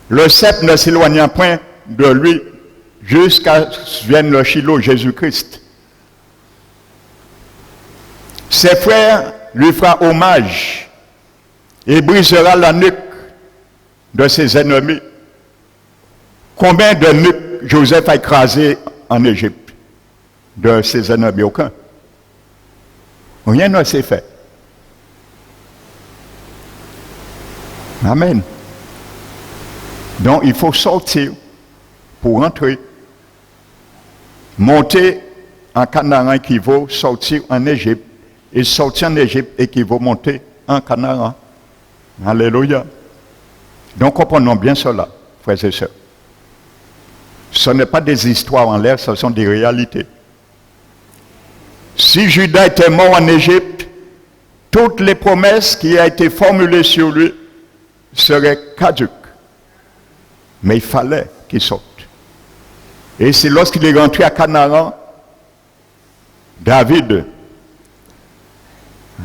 Le sceptre ne s'éloigna point de lui jusqu'à ce que vienne le Shiloh, Jésus-Christ. Ses frères lui feront hommage et brisera la nuque de ses ennemis. Combien de nuques Joseph a écrasé en Égypte de ses ennemis? Aucun. Rien ne s'est fait. Amen. Donc il faut sortir pour entrer. Monter en Canaan équivaut sortir en Égypte. Et sortir en Égypte équivaut monter en Canaan. Alléluia. Donc comprenons bien cela, frères et sœurs. Ce n'est pas des histoires en l'air, ce sont des réalités. Si Judas était mort en Égypte, toutes les promesses qui ont été formulées sur lui seraient caduques. Mais il fallait qu'il sorte. Et c'est lorsqu'il est rentré à Canaan, David,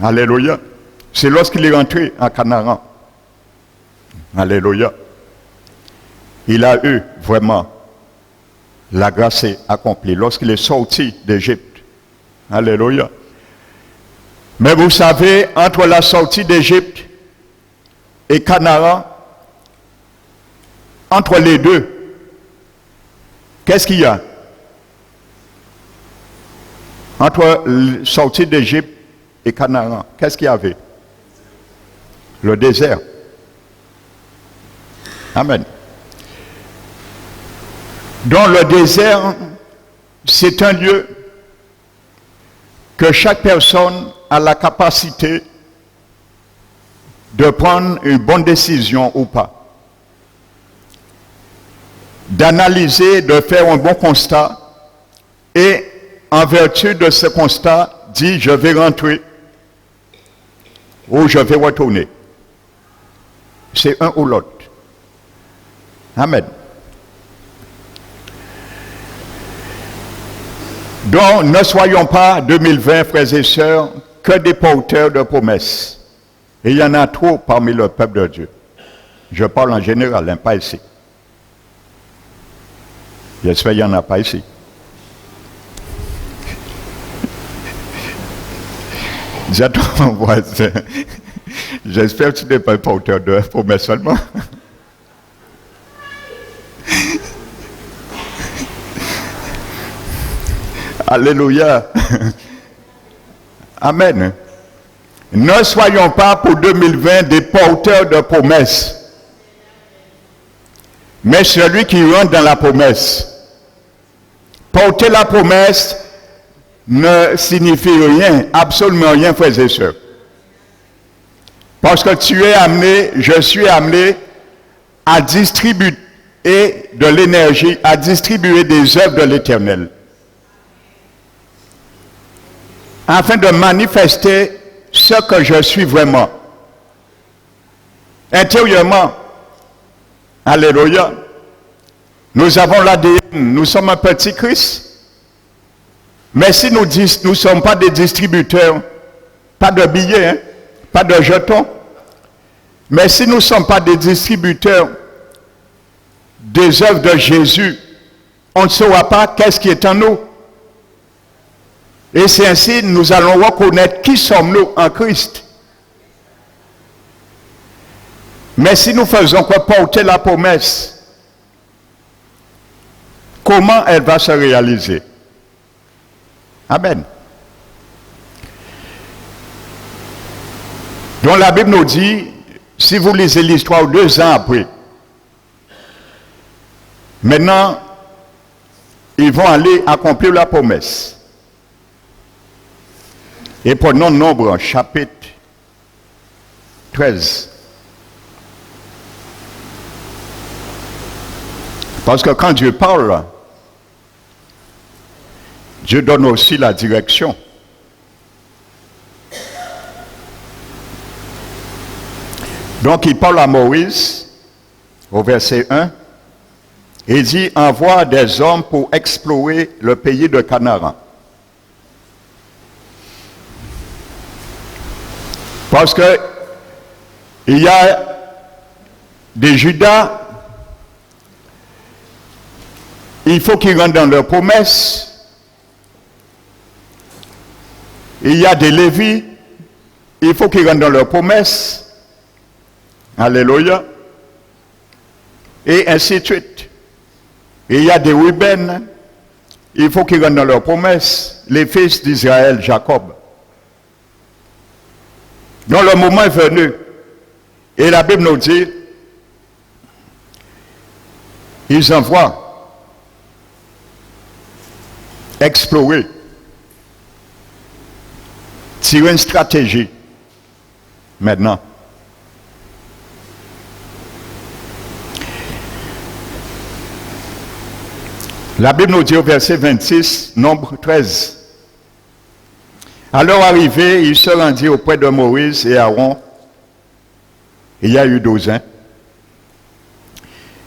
alléluia, c'est lorsqu'il est rentré à Canaan, alléluia, il a eu vraiment la grâce est accomplie lorsqu'il est sorti d'Égypte. Alléluia. Mais vous savez, entre la sortie d'Égypte et Canaan, entre les deux, qu'est-ce qu'il y a? Entre la sortie d'Égypte et Canaan, qu'est-ce qu'il y avait? Le désert. Amen. Dans le désert, c'est un lieu que chaque personne a la capacité de prendre une bonne décision ou pas. D'analyser, de faire un bon constat et en vertu de ce constat, dit je vais rentrer ou je vais retourner. C'est un ou l'autre. Amen. Donc, ne soyons pas, 2020, frères et sœurs, que des porteurs de promesses. Et il y en a trop parmi le peuple de Dieu. Je parle en général, hein, pas ici. J'espère qu'il n'y en a pas ici. Dis à ton voisin, j'espère que tu n'es pas un porteur de promesses seulement. Alléluia. Amen. Ne soyons pas pour 2020 des porteurs de promesses. Mais celui qui rentre dans la promesse. Porter la promesse ne signifie rien, absolument rien, frères et sœurs. Parce que tu es amené, je suis amené à distribuer de l'énergie, à distribuer des œuvres de l'Éternel. Afin de manifester ce que je suis vraiment. Intérieurement, alléluia, nous avons l'ADN, nous sommes un petit Christ. Mais si nous ne sommes pas des distributeurs, pas de billets, hein, pas de jetons, mais si nous ne sommes pas des distributeurs des œuvres de Jésus, on ne saura pas qu'est-ce qui est en nous. Et c'est ainsi nous allons reconnaître qui sommes-nous en Christ. Mais si nous faisons que porter la promesse, comment elle va se réaliser? Amen. Donc la Bible nous dit, si vous lisez l'histoire 2 ans après, maintenant, ils vont aller accomplir la promesse. Et prenons Nombre, chapitre 13. Parce que quand Dieu parle, Dieu donne aussi la direction. Donc il parle à Moïse, au verset 1, et il dit, envoie des hommes pour explorer le pays de Canaan. Parce que il y a des Judas, il faut qu'ils rentrent dans leurs promesses. Il y a des Lévis, il faut qu'ils rentrent dans leurs promesses. Alléluia. Et ainsi de suite. Et il y a des Ruben, il faut qu'ils rentrent dans leur promesse, les fils d'Israël, Jacob. Donc le moment est venu. Et la Bible nous dit, ils envoient explorer, tirer une stratégie maintenant. La Bible nous dit au verset 26, nombre 13. Alors arrivé, il se rendit auprès de Moïse et Aaron. Il y a eu 12 ans.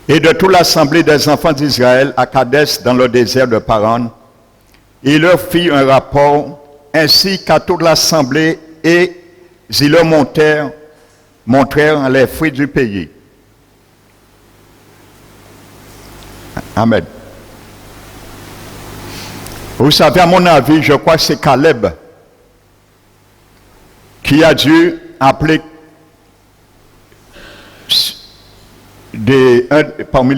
Et de toute l'assemblée des enfants d'Israël à Kadès dans le désert de Paran. Il leur fit un rapport ainsi qu'à toute l'assemblée et ils leur montrèrent les fruits du pays. Amen. Vous savez, à mon avis, je crois que c'est Caleb qui a dû appeler parmi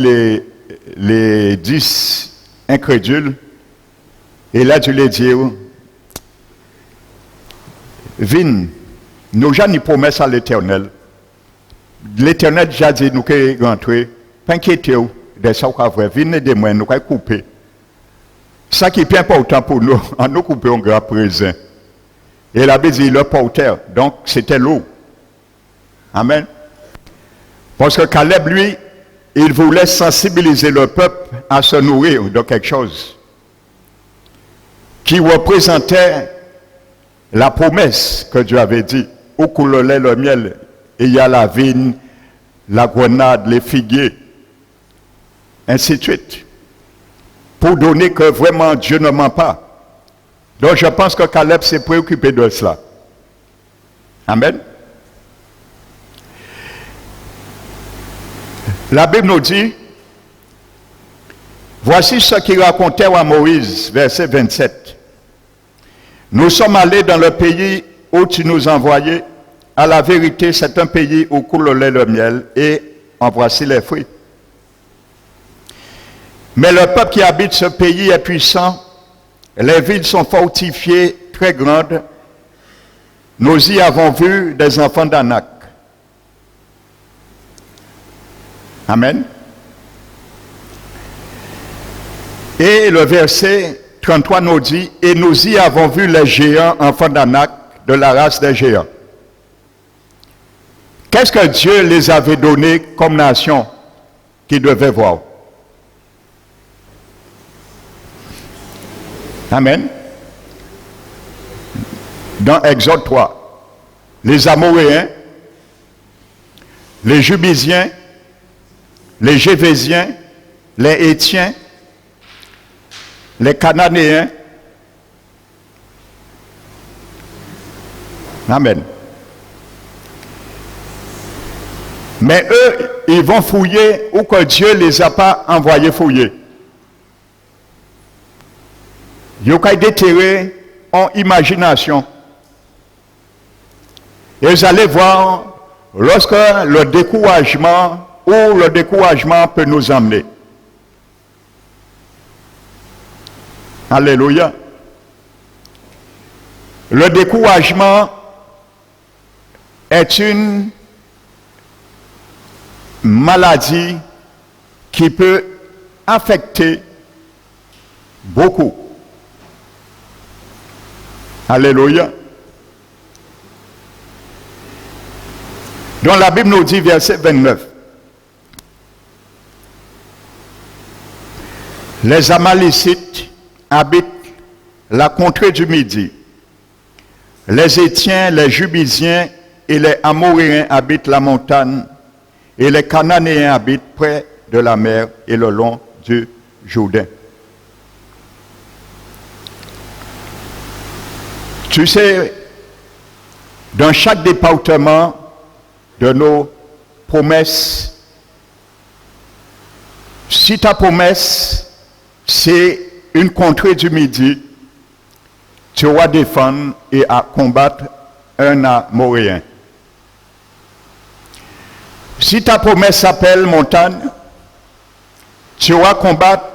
les 10 incrédules, et là tu les dire, Vin, nous avons une promesse à l'Éternel. L'Éternel déjà dit nous que rentrer, pas inquiétez-vous de ça qu'on va Vin et de moi, nous allons couper. Ça qui est bien important pour nous, en nous couper un grand présent. Et la Bible dit le porteur, donc c'était l'eau. Amen. Parce que Caleb, lui, il voulait sensibiliser le peuple à se nourrir de quelque chose qui représentait la promesse que Dieu avait dit. Où coule le lait, le miel, et il y a la vigne, la grenade, les figuiers, ainsi de suite. Pour donner que vraiment Dieu ne ment pas. Donc je pense que Caleb s'est préoccupé de cela. Amen. La Bible nous dit, voici ce qu'il racontait à Moïse, verset 27. Nous sommes allés dans le pays où tu nous envoyais. À la vérité, c'est un pays où coule le lait et le miel, et en voici les fruits. Mais le peuple qui habite ce pays est puissant. Les villes sont fortifiées, très grandes. Nous y avons vu des enfants d'Anak. Amen. Et le verset 33 nous dit, et nous y avons vu les géants, enfants d'Anak, de la race des géants. Qu'est-ce que Dieu les avait donnés comme nation qu'ils devaient voir? Amen. Dans Exode 3, les Amoréens, les Jubisiens, les Gévésiens, les Hétiens, les Cananéens. Amen. Mais eux, ils vont fouiller où que Dieu ne les a pas envoyés fouiller. Ils ont déterré en imagination. Et vous allez voir, lorsque le découragement peut nous emmener. Alléluia. Le découragement est une maladie qui peut affecter beaucoup. Alléluia. Donc la Bible nous dit, verset 29. Les Amalécites habitent la contrée du Midi. Les Hétiens, les Jubisiens et les Amoréens habitent la montagne. Et les Cananéens habitent près de la mer et le long du Jourdain. Tu sais, dans chaque département de nos promesses, si ta promesse, c'est une contrée du Midi, tu vas défendre et à combattre un Amoréen. Si ta promesse s'appelle montagne, Tu vas combattre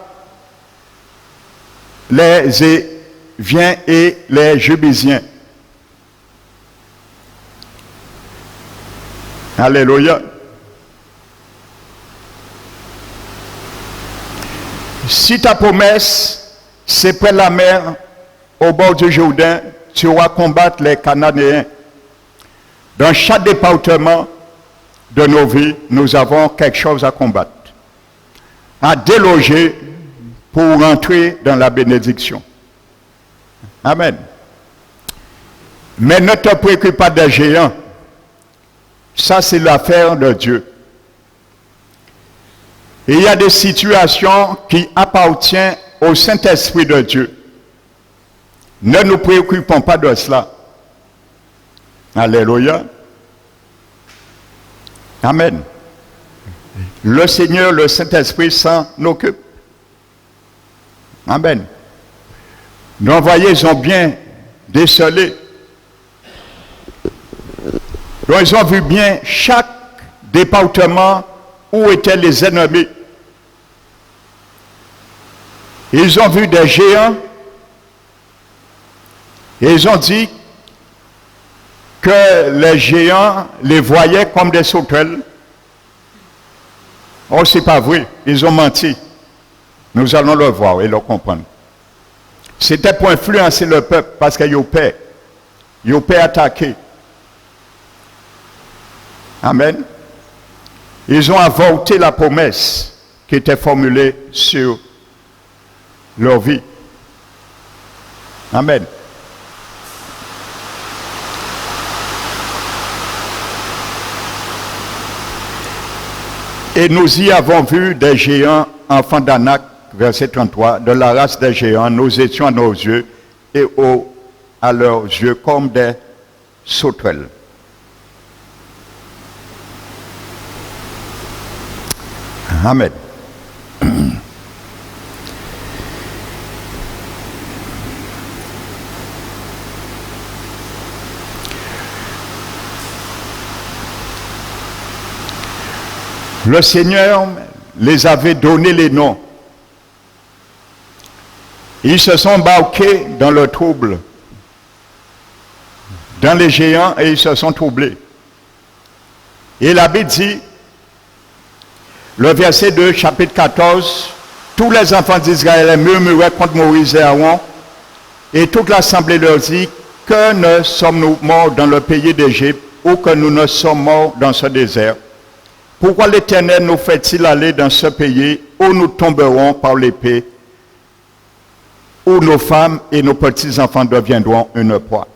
les Éviens et les Jébusiens. Alléluia. Si ta promesse, c'est près de la mer, au bord du Jourdain, tu vas combattre les Cananéens. Dans chaque département de nos vies, nous avons quelque chose à combattre, à déloger pour entrer dans la bénédiction. Amen. Mais ne te préoccupe pas des géants. Ça, c'est l'affaire de Dieu. Et il y a des situations qui appartiennent au Saint-Esprit de Dieu. Ne nous préoccupons pas de cela. Alléluia. Amen. Le Seigneur, le Saint-Esprit s'en occupe. Amen. Nos voyés ont bien décelé. Donc ils ont vu bien chaque département où étaient les ennemis. Ils ont vu des géants et ils ont dit que les géants les voyaient comme des sauterelles. Oh, c'est pas vrai. Ils ont menti. Nous allons le voir et le comprendre. C'était pour influencer le peuple parce qu'ils ont peur. Ils ont peur attaquer. Amen. Ils ont avorté la promesse qui était formulée sur leur vie. Amen. Et nous y avons vu des géants, enfants d'Anak, verset 33, de la race des géants, nous étions à nos yeux et à leurs yeux comme des sauterelles. Amen. Le Seigneur les avait donné les noms. Ils se sont embarqués dans le trouble, dans les géants, et ils se sont troublés. Et la Bible dit, le verset 2, chapitre 14, tous les enfants d'Israël murmuraient contre Moïse et Aaron, et toute l'assemblée leur dit, que ne sommes-nous morts dans le pays d'Égypte, ou que nous ne sommes morts dans ce désert? Pourquoi l'Éternel nous fait-il aller dans ce pays où nous tomberons par l'épée, où nos femmes et nos petits-enfants deviendront une proie?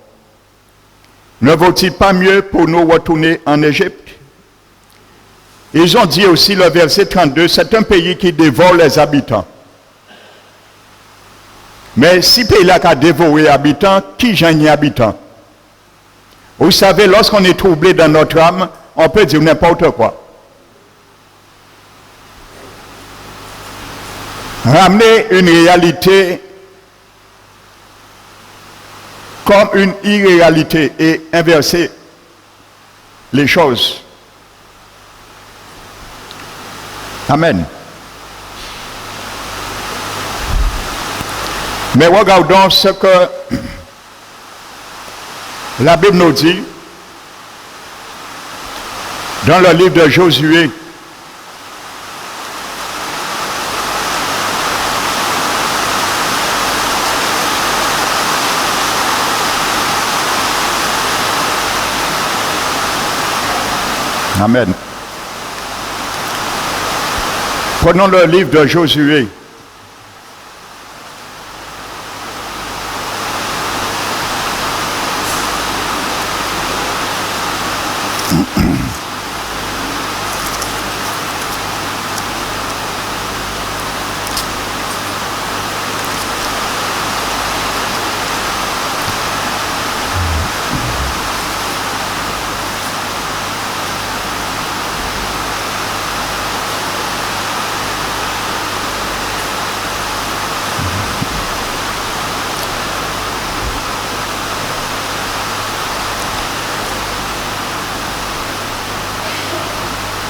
Ne vaut-il pas mieux pour nous retourner en Égypte? Ils ont dit aussi, le verset 32, c'est un pays qui dévore les habitants. Mais si ce pays-là a dévoré les habitants, qui gêne les habitants? Vous savez, lorsqu'on est troublé dans notre âme, on peut dire n'importe quoi. Ramener une réalité comme une irréalité et inverser les choses. Amen. Mais regardons ce que la Bible nous dit dans le livre de Josué. Amen. Prenons le livre de Josué.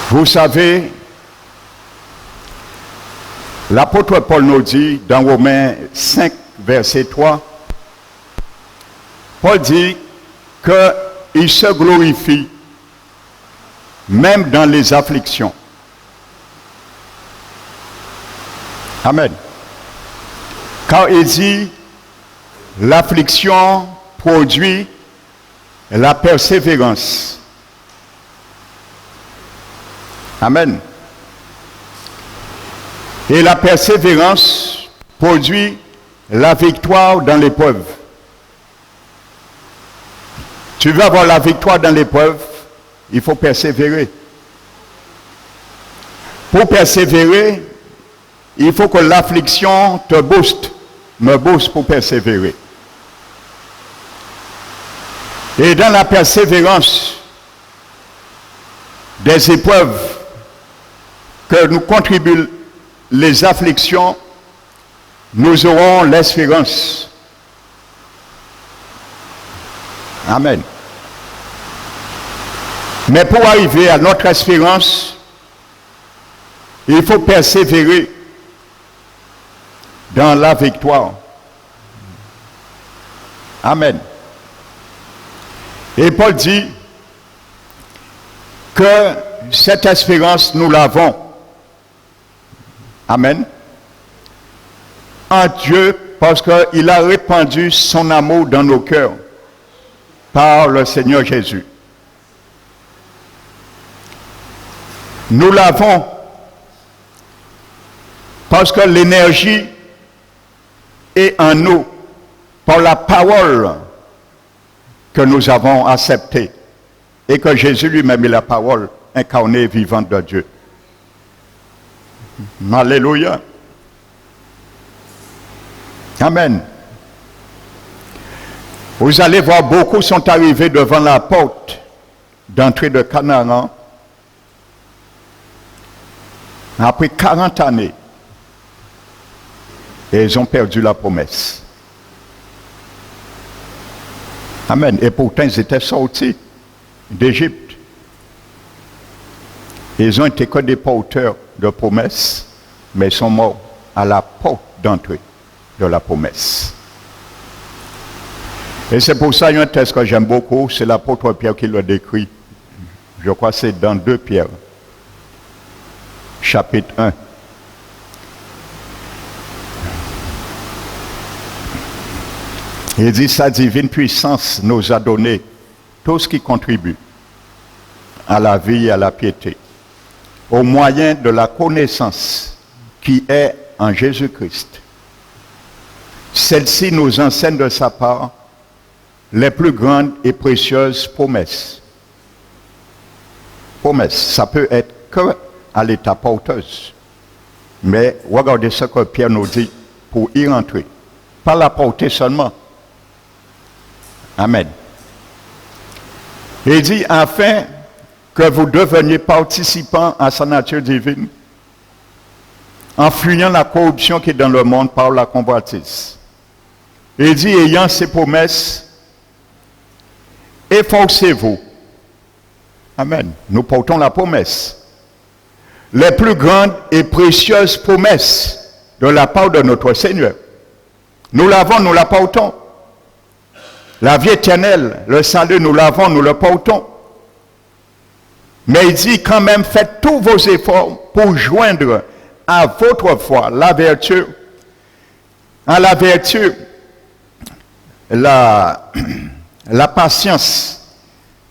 Vous savez, l'apôtre Paul nous dit dans Romains 5, verset 3, Paul dit qu'il se glorifie même dans les afflictions. Amen. Car il dit, l'affliction produit la persévérance. Amen. Et la persévérance produit la victoire dans l'épreuve. Tu veux avoir la victoire dans l'épreuve, il faut persévérer. Pour persévérer, il faut que l'affliction te booste, me booste pour persévérer. Et dans la persévérance des épreuves que nous contribuent les afflictions, nous aurons l'espérance. Amen. Mais pour arriver à notre espérance, il faut persévérer dans la victoire. Amen. Et Paul dit que cette espérance, nous l'avons. Amen. En Dieu, parce qu'il a répandu son amour dans nos cœurs par le Seigneur Jésus. Nous l'avons parce que l'énergie est en nous par la parole que nous avons acceptée et que Jésus lui-même est la parole incarnée et vivante de Dieu. Alléluia. Amen. Vous allez voir, beaucoup sont arrivés devant la porte d'entrée de Canaan après 40 années. Et ils ont perdu la promesse. Amen. Et pourtant, ils étaient sortis d'Égypte. Ils ont été que des porteurs de promesses, mais ils sont morts à la porte d'entrée de la promesse. Et c'est pour ça, il y a un texte que j'aime beaucoup, c'est l'apôtre Pierre qui le décrit. Je crois que c'est dans 2 Pierre, chapitre 1. Il dit, sa divine puissance nous a donné tout ce qui contribue à la vie et à la piété, au moyen de la connaissance qui est en Jésus-Christ. Celle-ci nous enseigne de sa part les plus grandes et précieuses promesses. Promesses, ça peut être que à l'état porteuse. Mais regardez ce que Pierre nous dit pour y rentrer. Pas la porter seulement. Amen. Il dit, afin que vous deveniez participants à sa nature divine, en fuyant la corruption qui est dans le monde par la convoitise. Il dit, ayant ces promesses, efforcez-vous. Amen. Nous portons la promesse. Les plus grandes et précieuses promesses de la part de notre Seigneur. Nous l'avons, nous la portons. La vie éternelle, le salut, nous l'avons, nous le portons. Mais il dit quand même, faites tous vos efforts pour joindre à votre foi la vertu, à la vertu, la patience,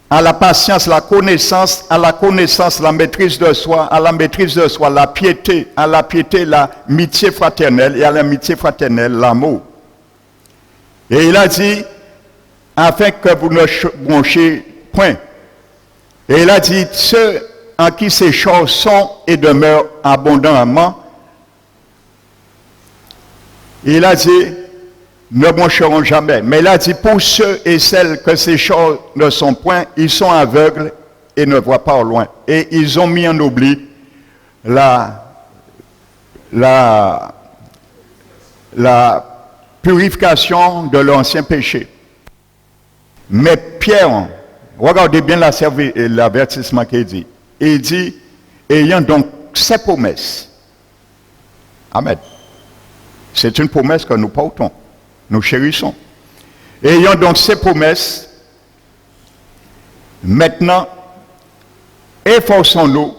à la patience, la connaissance, à la connaissance, la maîtrise de soi, à la maîtrise de soi, la piété, à la piété, l'amitié fraternelle, et à l'amitié fraternelle, l'amour. Et il a dit, afin que vous ne bronchiez point. Et il a dit, ceux en qui ces choses sont et demeurent abondamment, il a dit, ne broncheront jamais. Mais il a dit, pour ceux et celles que ces choses ne sont point, ils sont aveugles et ne voient pas au loin. Et ils ont mis en oubli la purification de l'ancien péché. Mais Pierre, regardez bien l'avertissement qu'il dit. Il dit, ayant donc ces promesses, Amen. C'est une promesse que nous portons, nous chérissons. Ayant donc ces promesses, maintenant, efforçons-nous,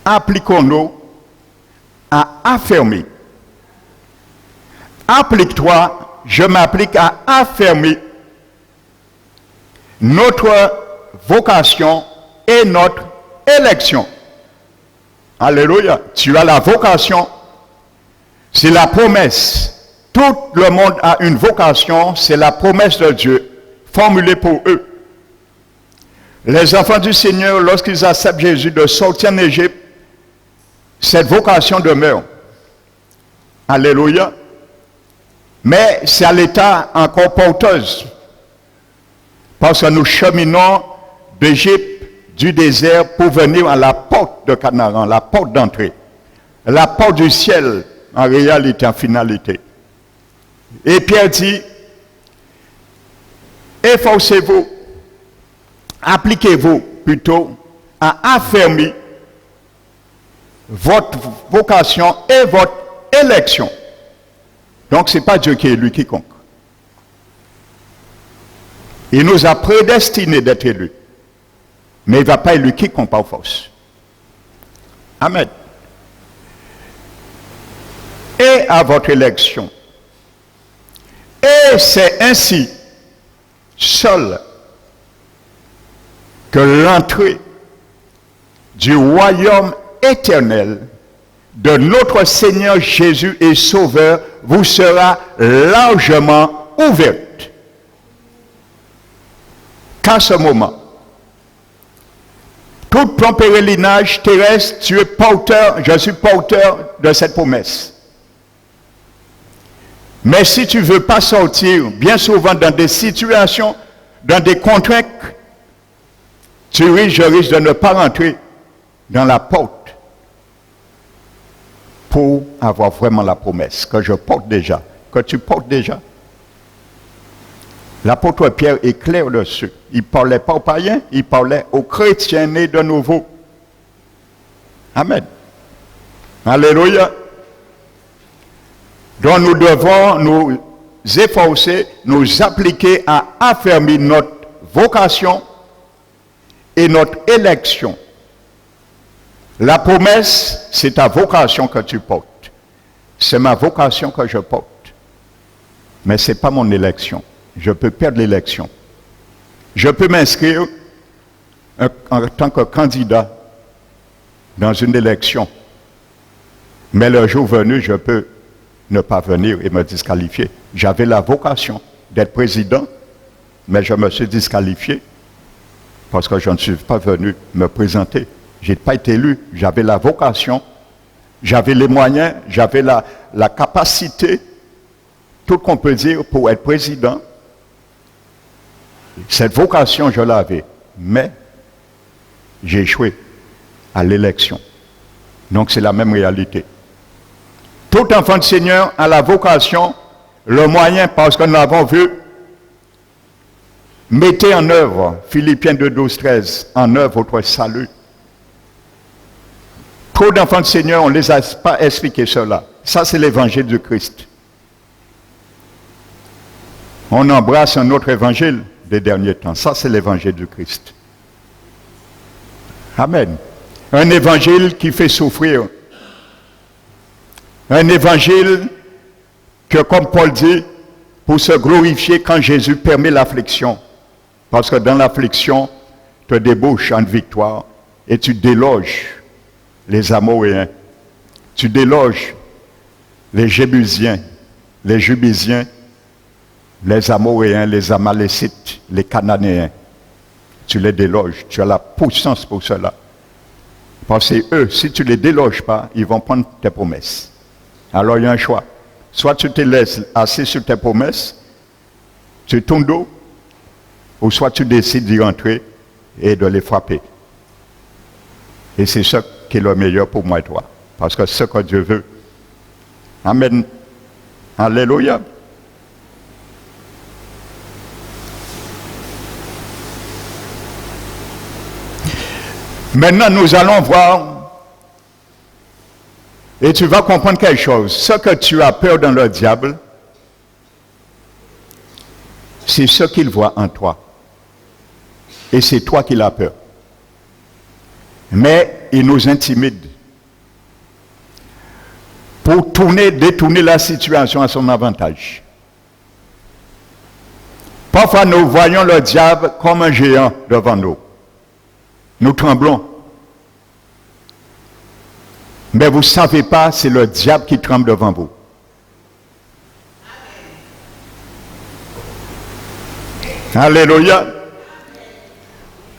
appliquons-nous à affermir. Applique-toi, je m'applique à affermir notre vocation et notre élection. Alléluia. Tu as la vocation, c'est la promesse. Tout le monde a une vocation, c'est la promesse de Dieu formulée pour eux. Les enfants du Seigneur, lorsqu'ils acceptent Jésus de sortir en Égypte, cette vocation demeure. Alléluia. Mais c'est à l'état encore porteuse. Parce que nous cheminons d'Égypte, du désert, pour venir à la porte de Canaan, la porte d'entrée. La porte du ciel, en réalité, en finalité. Et Pierre dit, efforcez-vous, appliquez-vous plutôt à affermir votre vocation et votre élection. Donc, ce n'est pas Dieu qui est élu quiconque. Il nous a prédestinés d'être élus. Mais il ne va pas élu quiconque par force. Amen. Et à votre élection. Et c'est ainsi, seul, que l'entrée du royaume éternel de notre Seigneur Jésus et Sauveur vous sera largement ouverte. Qu'à ce moment, tout ton pèlerinage terrestre, tu es porteur, je suis porteur de cette promesse. Mais si tu ne veux pas sortir, bien souvent dans des situations, dans des contraintes, je risque de ne pas rentrer dans la porte pour avoir vraiment la promesse que je porte déjà, que tu portes déjà. L'apôtre Pierre est clair dessus. Il ne parlait pas aux païens, il parlait aux chrétiens nés de nouveau. Amen. Alléluia. Donc nous devons nous efforcer, nous appliquer à affermir notre vocation et notre élection. La promesse, c'est ta vocation que tu portes. C'est ma vocation que je porte. Mais ce n'est pas mon élection. Je peux perdre l'élection. Je peux m'inscrire en tant que candidat dans une élection. Mais le jour venu, je peux ne pas venir et me disqualifier. J'avais la vocation d'être président, mais je me suis disqualifié parce que je ne suis pas venu me présenter. Je n'ai pas été élu. J'avais la vocation, j'avais les moyens, j'avais la capacité, tout qu'on peut dire, pour être président. Cette vocation, je l'avais, mais j'ai échoué à l'élection. Donc c'est la même réalité. Tout enfant de Seigneur a la vocation, le moyen, parce que nous l'avons vu, mettez en œuvre, Philippiens 2, 12, 13, en œuvre votre salut. Trop d'enfants de Seigneur, on ne les a pas expliqué cela. Ça, c'est l'évangile du Christ. On embrasse un autre évangile des derniers temps. Ça, c'est l'évangile du Christ. Amen. Un évangile qui fait souffrir. Un évangile que, comme Paul dit, pour se glorifier quand Jésus permet l'affliction. Parce que dans l'affliction, tu débouches en victoire et tu déloges les Amoréens. Tu déloges les Jébusiens, les Jubisiens, les Amoréens, les Amalécites, les Cananéens. Tu les déloges. Tu as la puissance pour cela. Parce que eux, si tu ne les déloges pas, ils vont prendre tes promesses. Alors il y a un choix. Soit tu te laisses assis sur tes promesses, tu tournes dos, ou soit tu décides d'y rentrer et de les frapper. Et c'est ce qui est le meilleur pour moi et toi. Parce que c'est ce que Dieu veut. Amen. Alléluia. Maintenant, nous allons voir Et tu vas comprendre quelque chose. Ce que tu as peur dans le diable, c'est ce qu'il voit en toi. Et c'est toi qui l'as peur. Mais il nous intimide pour détourner la situation à son avantage. Parfois, nous voyons le diable comme un géant devant nous. Nous tremblons. Mais vous ne savez pas, c'est le diable qui tremble devant vous. Alléluia.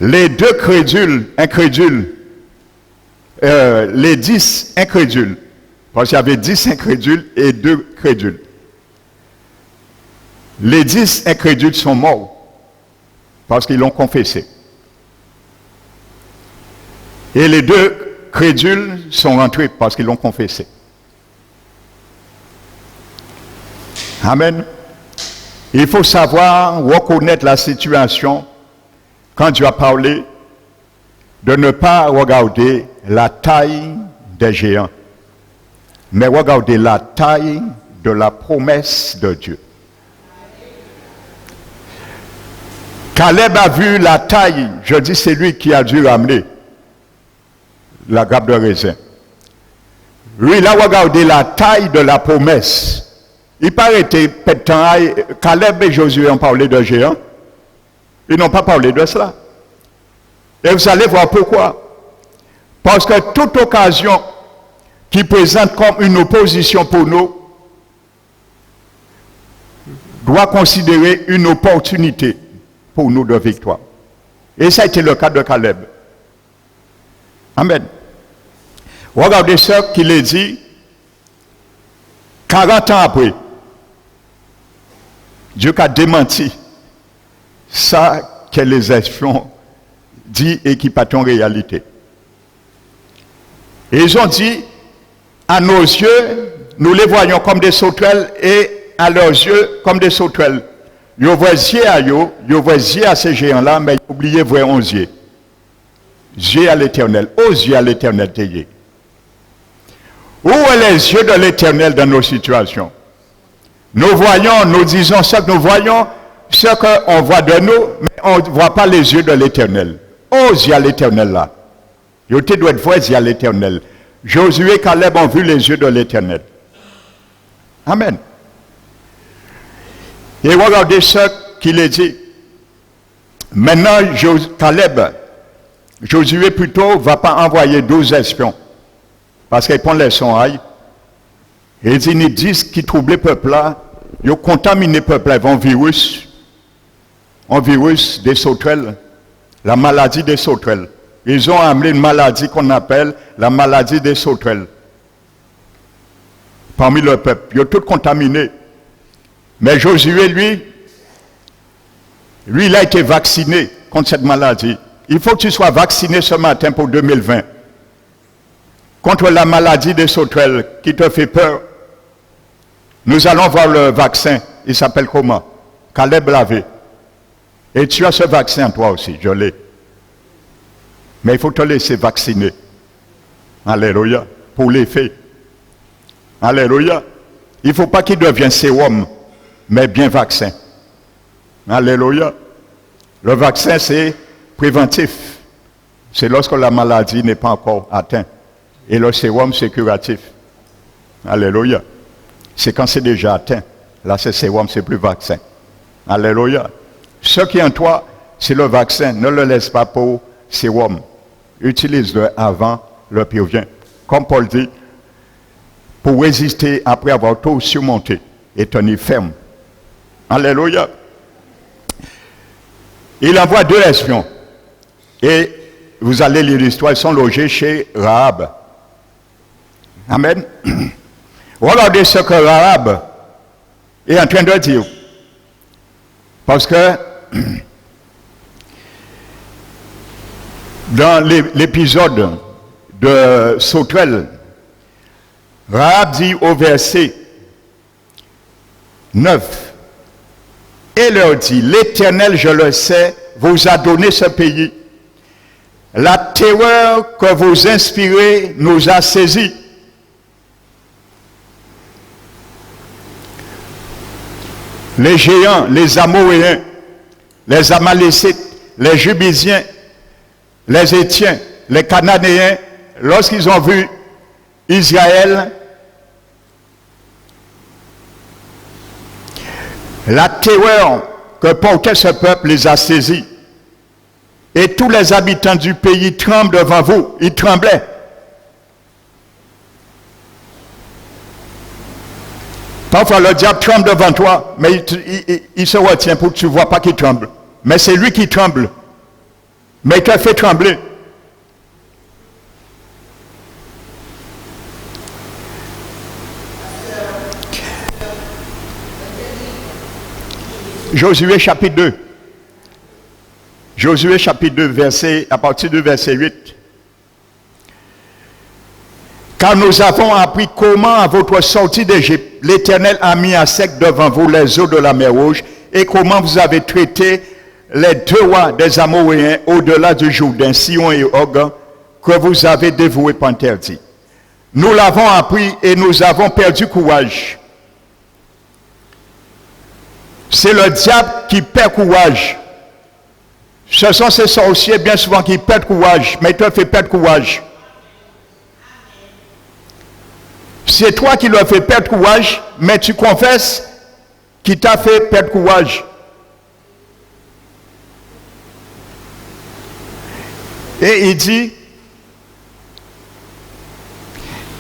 Les deux incrédules, les 10 incrédules, parce qu'il y avait 10 incrédules et 2 crédules. Les 10 incrédules sont morts parce qu'ils l'ont confessé. Et les 2 crédules sont rentrés parce qu'ils l'ont confessé. Amen. Il faut savoir reconnaître la situation quand Dieu a parlé de ne pas regarder la taille des géants, mais regarder la taille de la promesse de Dieu. Caleb a vu la taille, je dis c'est lui qui a dû ramener la grappe de raisin. Lui, il a regardé la taille de la promesse. Il paraît que Caleb et Josué ont parlé de géants. Ils n'ont pas parlé de cela. Et vous allez voir pourquoi. Parce que toute occasion qui présente comme une opposition pour nous doit considérer une opportunité pour nous de victoire. Et ça a été le cas de Caleb. Amen. Regardez ce qu'il est dit 40 ans après. Dieu a démenti ça que les espions disent et qui pas en réalité. Et ils ont dit, à nos yeux, nous les voyons comme des sauterelles et à leurs yeux comme des sauterelles. Ils voient à ces géants-là, mais ils oubliaient voir 11 yeux. Yeux à l'éternel, aux yeux à l'éternel t'ayez. Où est les yeux de l'éternel dans nos situations? Nous voyons, nous disons ce que nous voyons, ce qu'on voit de nous, mais on ne voit pas les yeux de l'éternel. Aux yeux à l'éternel là. Ils doivent voir les yeux à l'éternel. Josué et Caleb ont vu les yeux de l'éternel. Amen. Et regardez ce qu'il est dit. Maintenant, Caleb, Josué plutôt, ne va pas envoyer 12 espions. Parce qu'ils prennent les sonrailles. Et ils disent qu'ils troublent le peuple là. Ils ont contaminé le peuple là. Ils vont un virus des sauterelles. La maladie des sauterelles. Ils ont amené une maladie qu'on appelle la maladie des sauterelles. Parmi le peuple. Ils ont tout contaminé. Mais Josué, lui, il a été vacciné contre cette maladie. Il faut que tu sois vacciné ce matin pour 2020. Contre la maladie des sauterelles qui te fait peur. Nous allons voir le vaccin. Il s'appelle comment? Caleb l'avait. Et tu as ce vaccin toi aussi, je l'ai. Mais il faut te laisser vacciner. Alléluia. Pour l'effet. Alléluia. Il ne faut pas qu'il devienne sérum, mais bien vaccin. Alléluia. Le vaccin, c'est préventif. C'est lorsque la maladie n'est pas encore atteinte. Et le sérum, c'est curatif. Alléluia. C'est quand c'est déjà atteint. Là, c'est sérum, c'est plus vaccin. Alléluia. Ce qui est en toi, c'est le vaccin. Ne le laisse pas pour sérum. Utilise-le avant le pire vient. Comme Paul dit, pour résister après avoir tout surmonté et tenir ferme. Alléluia. Il envoie 2 espions. Et vous allez lire l'histoire, ils sont logés chez Rahab. Amen. Regardez ce que Rahab est en train de dire. Parce que dans l'épisode de sauterelle, Rahab dit au verset 9, et leur dit, l'Éternel, je le sais, vous a donné ce pays. La terreur que vous inspirez nous a saisis. les géants, les Amoréens, les Amalécites, les Jubésiens, les Étiens, les Cananéens, lorsqu'ils ont vu Israël, la terreur que portait ce peuple les a saisis. Et tous les habitants du pays tremblent devant vous. Ils tremblaient. Parfois, le diable tremble devant toi, mais il se retient pour que tu ne vois pas qu'il tremble. Mais c'est lui qui tremble. Mais il te fait trembler. Josué chapitre 2. Josué chapitre 2, à partir du verset 8. Car nous avons appris comment à votre sortie d'Égypte, l'Éternel a mis à sec devant vous les eaux de la mer Rouge, et comment vous avez traité les deux rois des Amoréens au-delà du Jourdain, Sion et Og, que vous avez dévoués pour interdit. Nous l'avons appris et nous avons perdu courage. C'est le diable qui perd courage. Ce sont ces sorciers bien souvent qui perdent courage, mais ils te font perdre courage. C'est toi qui leur fais perdre courage, mais tu confesses qu'il t'a fait perdre courage. Et il dit,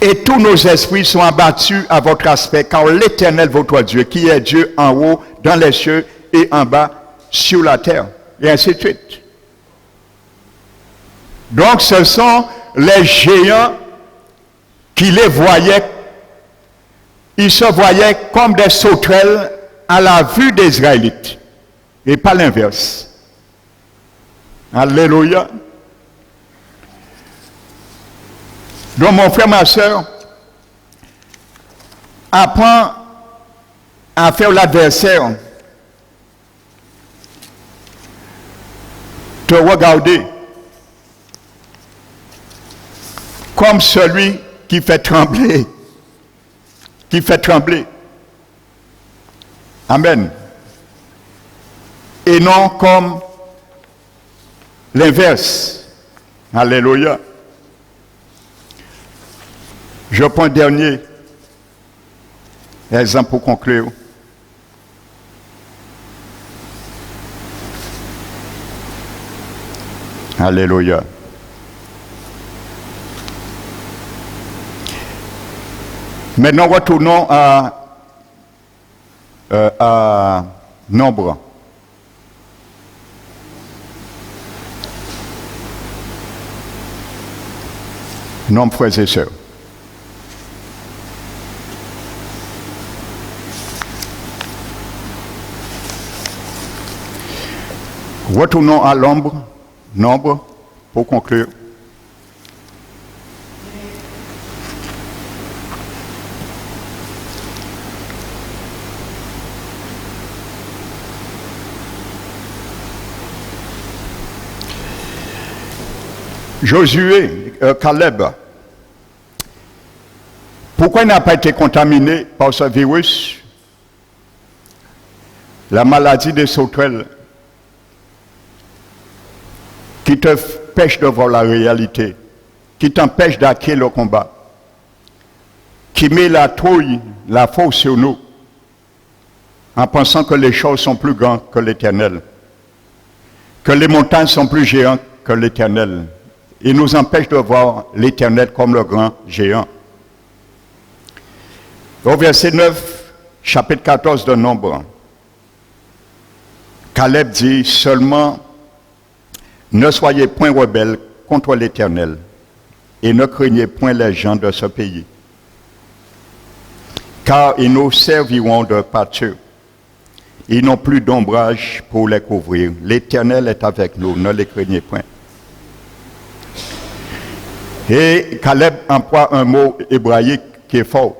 et tous nos esprits sont abattus à votre aspect, car l'Éternel, votre Dieu, qui est Dieu en haut, dans les cieux, et en bas, sur la terre. Et ainsi de suite. Donc ce sont les géants qui les voyaient, ils se voyaient comme des sauterelles à la vue des Israélites, et pas l'inverse. Alléluia. Donc mon frère, ma soeur, apprends à faire l'adversaire te regarder comme celui qui fait trembler. Qui fait trembler. Amen. Et non comme l'inverse. Alléluia. Je prends un dernier exemple pour conclure. Alléluia. Maintenant, retournons à Nombre. Nombre, frères et sœurs. Retournons à Nombre, pour conclure. Josué, Caleb, pourquoi il n'a pas été contaminé par ce virus? La maladie des sauterelles qui te pêche de voir la réalité, qui t'empêche d'acquérir le combat, qui met la trouille, la fausse sur nous, en pensant que les choses sont plus grandes que l'Éternel, que les montagnes sont plus géantes que l'Éternel. Il nous empêche de voir l'Éternel comme le grand géant. Au verset 9, chapitre 14 de Nombre, Caleb dit seulement: ne soyez point rebelles contre l'Éternel et ne craignez point les gens de ce pays, car ils nous serviront de pâture. Ils n'ont plus d'ombrage pour les couvrir. L'Éternel est avec nous, ne les craignez point. Et Caleb emploie un mot hébraïque qui est fort.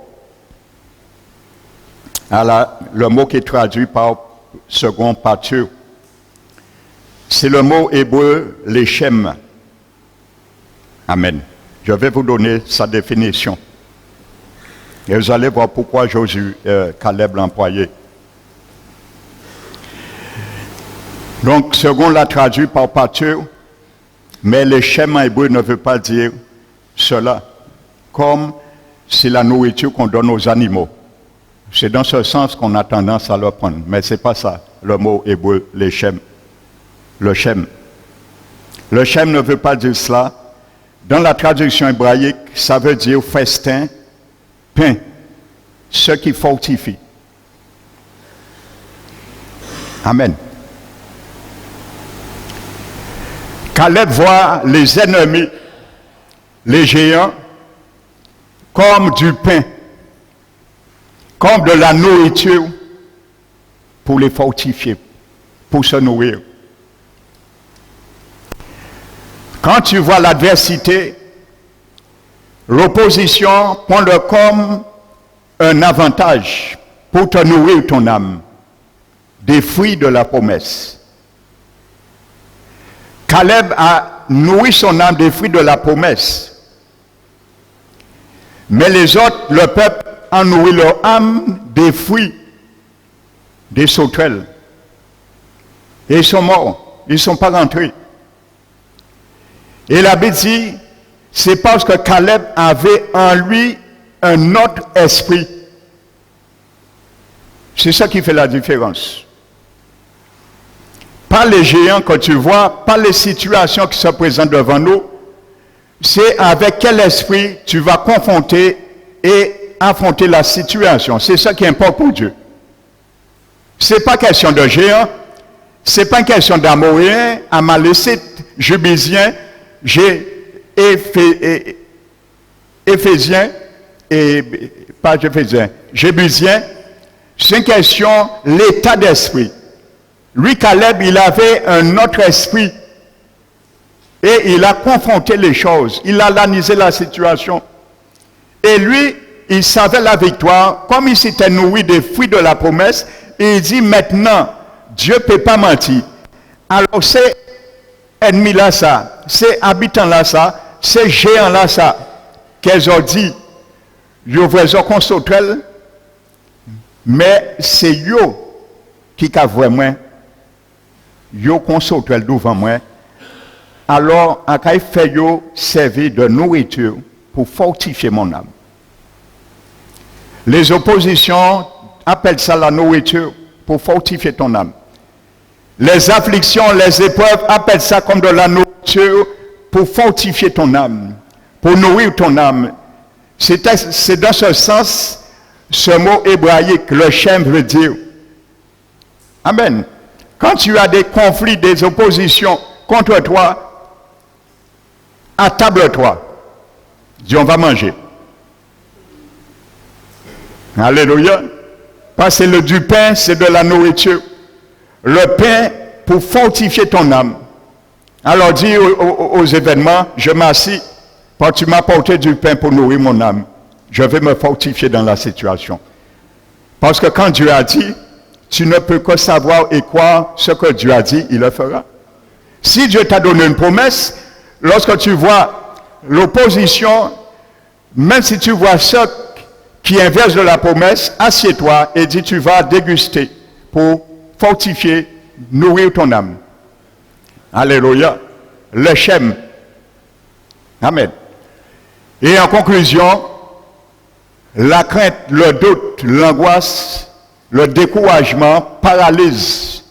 Le mot qui est traduit par second pâture. C'est le mot hébreu l'échem. Amen. Je vais vous donner sa définition. Et vous allez voir pourquoi Caleb l'a employé. Donc, second l'a traduit par pâture, mais le schéma hébreu ne veut pas dire cela, comme c'est la nourriture qu'on donne aux animaux. C'est dans ce sens qu'on a tendance à le prendre, mais ce n'est pas ça, le mot hébreu, le shem. Le shem. Le shem ne veut pas dire cela. Dans la traduction hébraïque, ça veut dire festin, pain, ce qui fortifie. Amen. Caleb voit les ennemis, les géants, comme du pain, comme de la nourriture pour les fortifier, pour se nourrir. Quand tu vois l'adversité, l'opposition, prends-le comme un avantage pour te nourrir ton âme, des fruits de la promesse. Caleb a nourri son âme des fruits de la promesse. Mais les autres, le peuple, a nourri leur âme des fruits, des sauterelles. Et ils sont morts, ils ne sont pas rentrés. Et la Bible dit, c'est parce que Caleb avait en lui un autre esprit. C'est ça qui fait la différence. Pas les géants que tu vois, pas les situations qui se présentent devant nous, c'est avec quel esprit tu vas confronter et affronter la situation. C'est ça qui importe pour Dieu. Ce n'est pas question de géant, ce n'est pas une question d'Amoréen, Amalécite, Jébusien, Éphésiens, et pas Éphésiens, Jébusien. C'est une question l'état d'esprit. Lui, Caleb, il avait un autre esprit. Et il a confronté les choses. Il a analysé la situation. Et lui, il savait la victoire. Comme il s'était nourri des fruits de la promesse, il dit maintenant, Dieu ne peut pas mentir. Alors ces ennemis-là, ça, ces habitants-là, ça, ces géants-là, ça, qu'ils ont dit, ils ont qu'on sauterelle, mais c'est eux qui ont vraiment, yo qu'on sauterelle devant moi. Alors, on a fait servir de nourriture pour fortifier mon âme. Les oppositions appellent ça la nourriture pour fortifier ton âme. Les afflictions, les épreuves appellent ça comme de la nourriture pour fortifier ton âme, pour nourrir ton âme. C'est dans ce sens, ce mot hébraïque, le shem veut dire. Amen. Quand tu as des conflits, des oppositions contre toi, attable-toi. Dis, on va manger. Alléluia. Parce que du pain, c'est de la nourriture. Le pain pour fortifier ton âme. Alors dis aux événements, je m'assis, parce que tu m'as apporté du pain pour nourrir mon âme. Je vais me fortifier dans la situation. Parce que quand Dieu a dit, tu ne peux que savoir et croire ce que Dieu a dit, il le fera. Si Dieu t'a donné une promesse, lorsque tu vois l'opposition, même si tu vois ça qui inverse de la promesse, assieds-toi et dis tu vas déguster pour fortifier, nourrir ton âme. Alléluia. Le shem. Amen. Et en conclusion, la crainte, le doute, l'angoisse, le découragement paralysent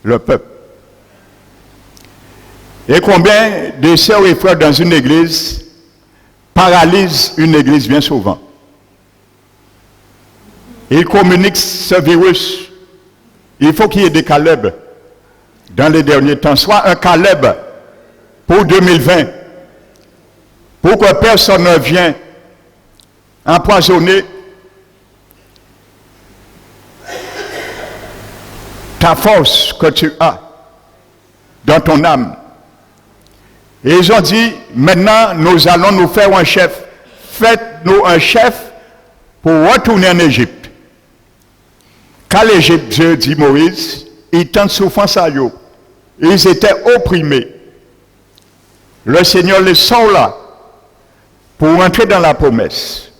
le peuple. Et combien de sœurs et frères dans une église paralysent une église bien souvent? Ils communiquent ce virus. Il faut qu'il y ait des Caleb dans les derniers temps. Soit un Caleb pour 2020, pour que personne ne vienne empoisonner ta force que tu as dans ton âme. Et ils ont dit, maintenant, nous allons nous faire un chef. Faites-nous un chef pour retourner en Égypte. Quand l'Égypte, Dieu dit Moïse, ils tentent souffrance à eux. Ils étaient opprimés. Le Seigneur les sort là pour entrer dans la promesse.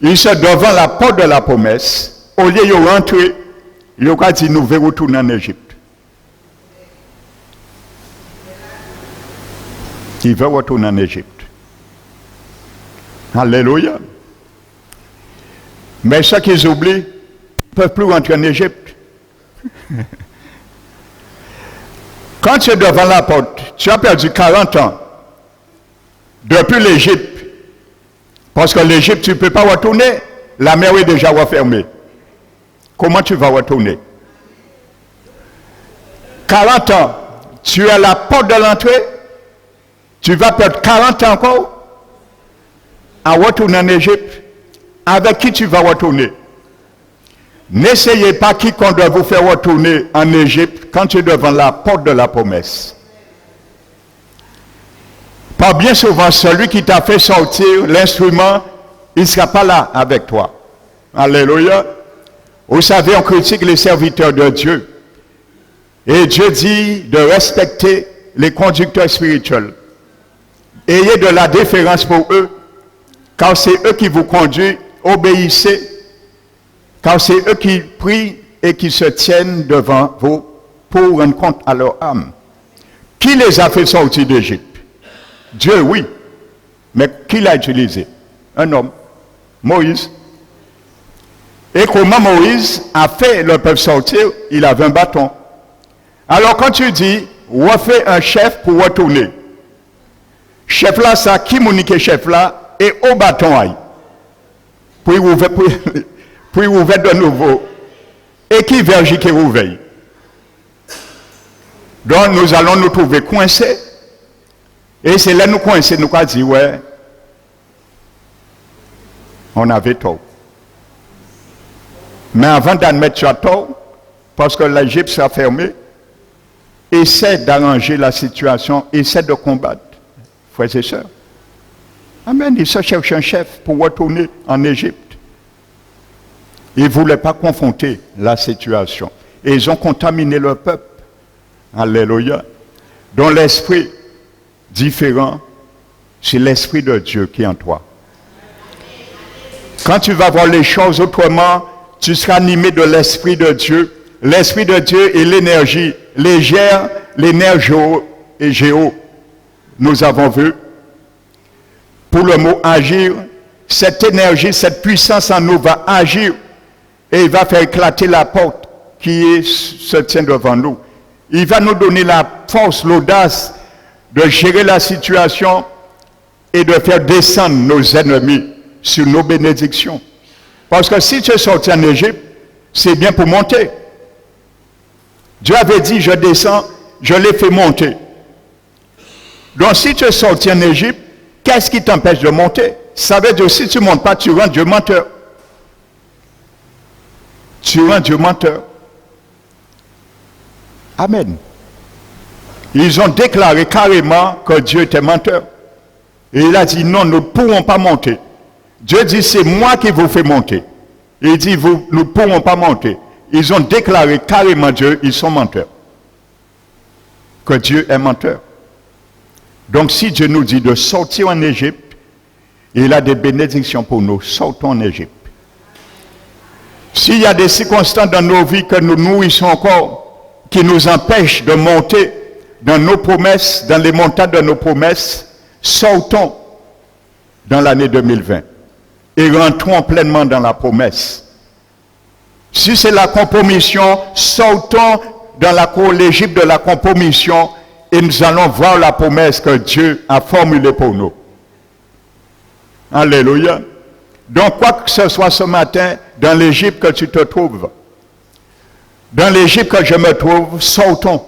Ils sont devant la porte de la promesse. Au lieu de rentrer, ils ont dit, nous allons retourner en Égypte. qui veulent retourner en Égypte. Alléluia. Mais ceux qu'ils oublient, ils ne peuvent plus rentrer en Égypte. Quand tu es devant la porte, tu as perdu 40 ans depuis l'Égypte. Parce que l'Égypte, tu ne peux pas retourner. La mer est déjà refermée. Comment tu vas retourner? 40 ans, tu es à la porte de l'entrée, tu vas perdre 40 ans encore à retourner en Égypte. Avec qui tu vas retourner? N'essayez pas quiconque doit vous faire retourner en Égypte quand tu es devant la porte de la promesse. Par bien souvent, celui qui t'a fait sortir l'instrument, il ne sera pas là avec toi. Alléluia. Vous savez, on critique les serviteurs de Dieu. Et Dieu dit de respecter les conducteurs spirituels. Ayez de la déférence pour eux, car c'est eux qui vous conduisent. Obéissez, car c'est eux qui prient et qui se tiennent devant vous pour rendre compte à leur âme. Qui les a fait sortir d'Égypte? Dieu, oui. Mais qui l'a utilisé? Un homme, Moïse. Et comment Moïse a fait le peuple sortir? Il avait un bâton. Alors quand tu dis, refais un chef pour retourner. Chef là, ça, qui monique chef là, et au bâton aille. Puis ouvert de nouveau. Et qui verge qui ouvert. Donc nous allons nous trouver coincés. Et c'est là nous coincés, nous avons dit, ouais, on avait tort. Mais avant d'admettre tu as tort, parce que l'Égypte sera fermée, essaie d'arranger la situation, essaie de combattre, frères et sœurs. Amen, ils se cherchent un chef pour retourner en Égypte. Ils ne voulaient pas confronter la situation. Et ils ont contaminé leur peuple. Alléluia. Dont l'esprit différent, c'est l'esprit de Dieu qui est en toi. Quand tu vas voir les choses autrement, tu seras animé de l'esprit de Dieu. L'esprit de Dieu est l'énergie légère, l'énergie et géo. Nous avons vu. Pour le mot agir, cette énergie, cette puissance en nous va agir et il va faire éclater la porte qui se tient devant nous. Il va nous donner la force, l'audace de gérer la situation et de faire descendre nos ennemis sur nos bénédictions. Parce que si tu es sorti en Égypte, c'est bien pour monter. Dieu avait dit, je descends, je l'ai fait monter. Donc si tu es sorti en Égypte, qu'est-ce qui t'empêche de monter? Ça veut dire, si tu ne montes pas, tu rends Dieu menteur. Tu rends Dieu menteur. Amen. Ils ont déclaré carrément que Dieu était menteur. Et il a dit, non, nous ne pourrons pas monter. Dieu dit, c'est moi qui vous fais monter. Il dit, nous ne pourrons pas monter. Ils ont déclaré carrément Dieu, ils sont menteurs. Que Dieu est menteur. Donc si Dieu nous dit de sortir en Égypte, il a des bénédictions pour nous. Sortons en Égypte. S'il y a des circonstances dans nos vies que nous nourrissons encore, qui nous empêchent de monter dans nos promesses, dans les montagnes de nos promesses, sortons dans l'année 2020 et rentrons pleinement dans la promesse. Si c'est la compromission, sortons dans l'Égypte de la compromission et nous allons voir la promesse que Dieu a formulée pour nous. Alléluia. Donc, quoi que ce soit ce matin, dans l'Égypte que tu te trouves, dans l'Égypte que je me trouve, sortons.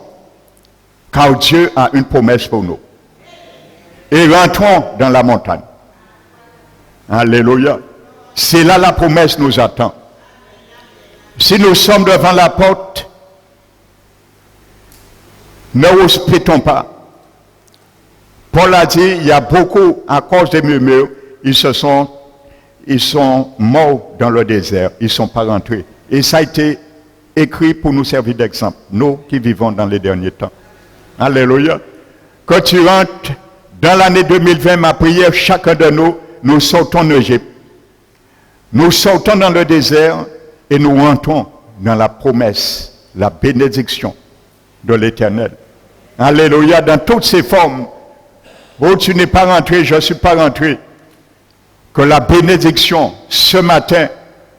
Car Dieu a une promesse pour nous. Et rentrons dans la montagne. Alléluia. C'est là la promesse nous attend. Si nous sommes devant la porte, ne respectons pas. Paul a dit, il y a beaucoup, à cause des murmures, ils sont morts dans le désert, ils ne sont pas rentrés. Et ça a été écrit pour nous servir d'exemple, nous qui vivons dans les derniers temps. Alléluia. Quand tu rentres dans l'année 2020, ma prière, chacun de nous, nous sortons en Égypte. Nous sortons dans le désert et nous rentrons dans la promesse, la bénédiction de l'Éternel. Alléluia, dans toutes ses formes. Oh, tu n'es pas rentré, je ne suis pas rentré. Que la bénédiction ce matin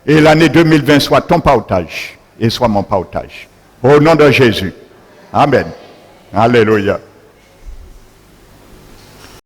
et l'année 2020 soit ton partage et soit mon partage. Au nom de Jésus. Amen. Alléluia.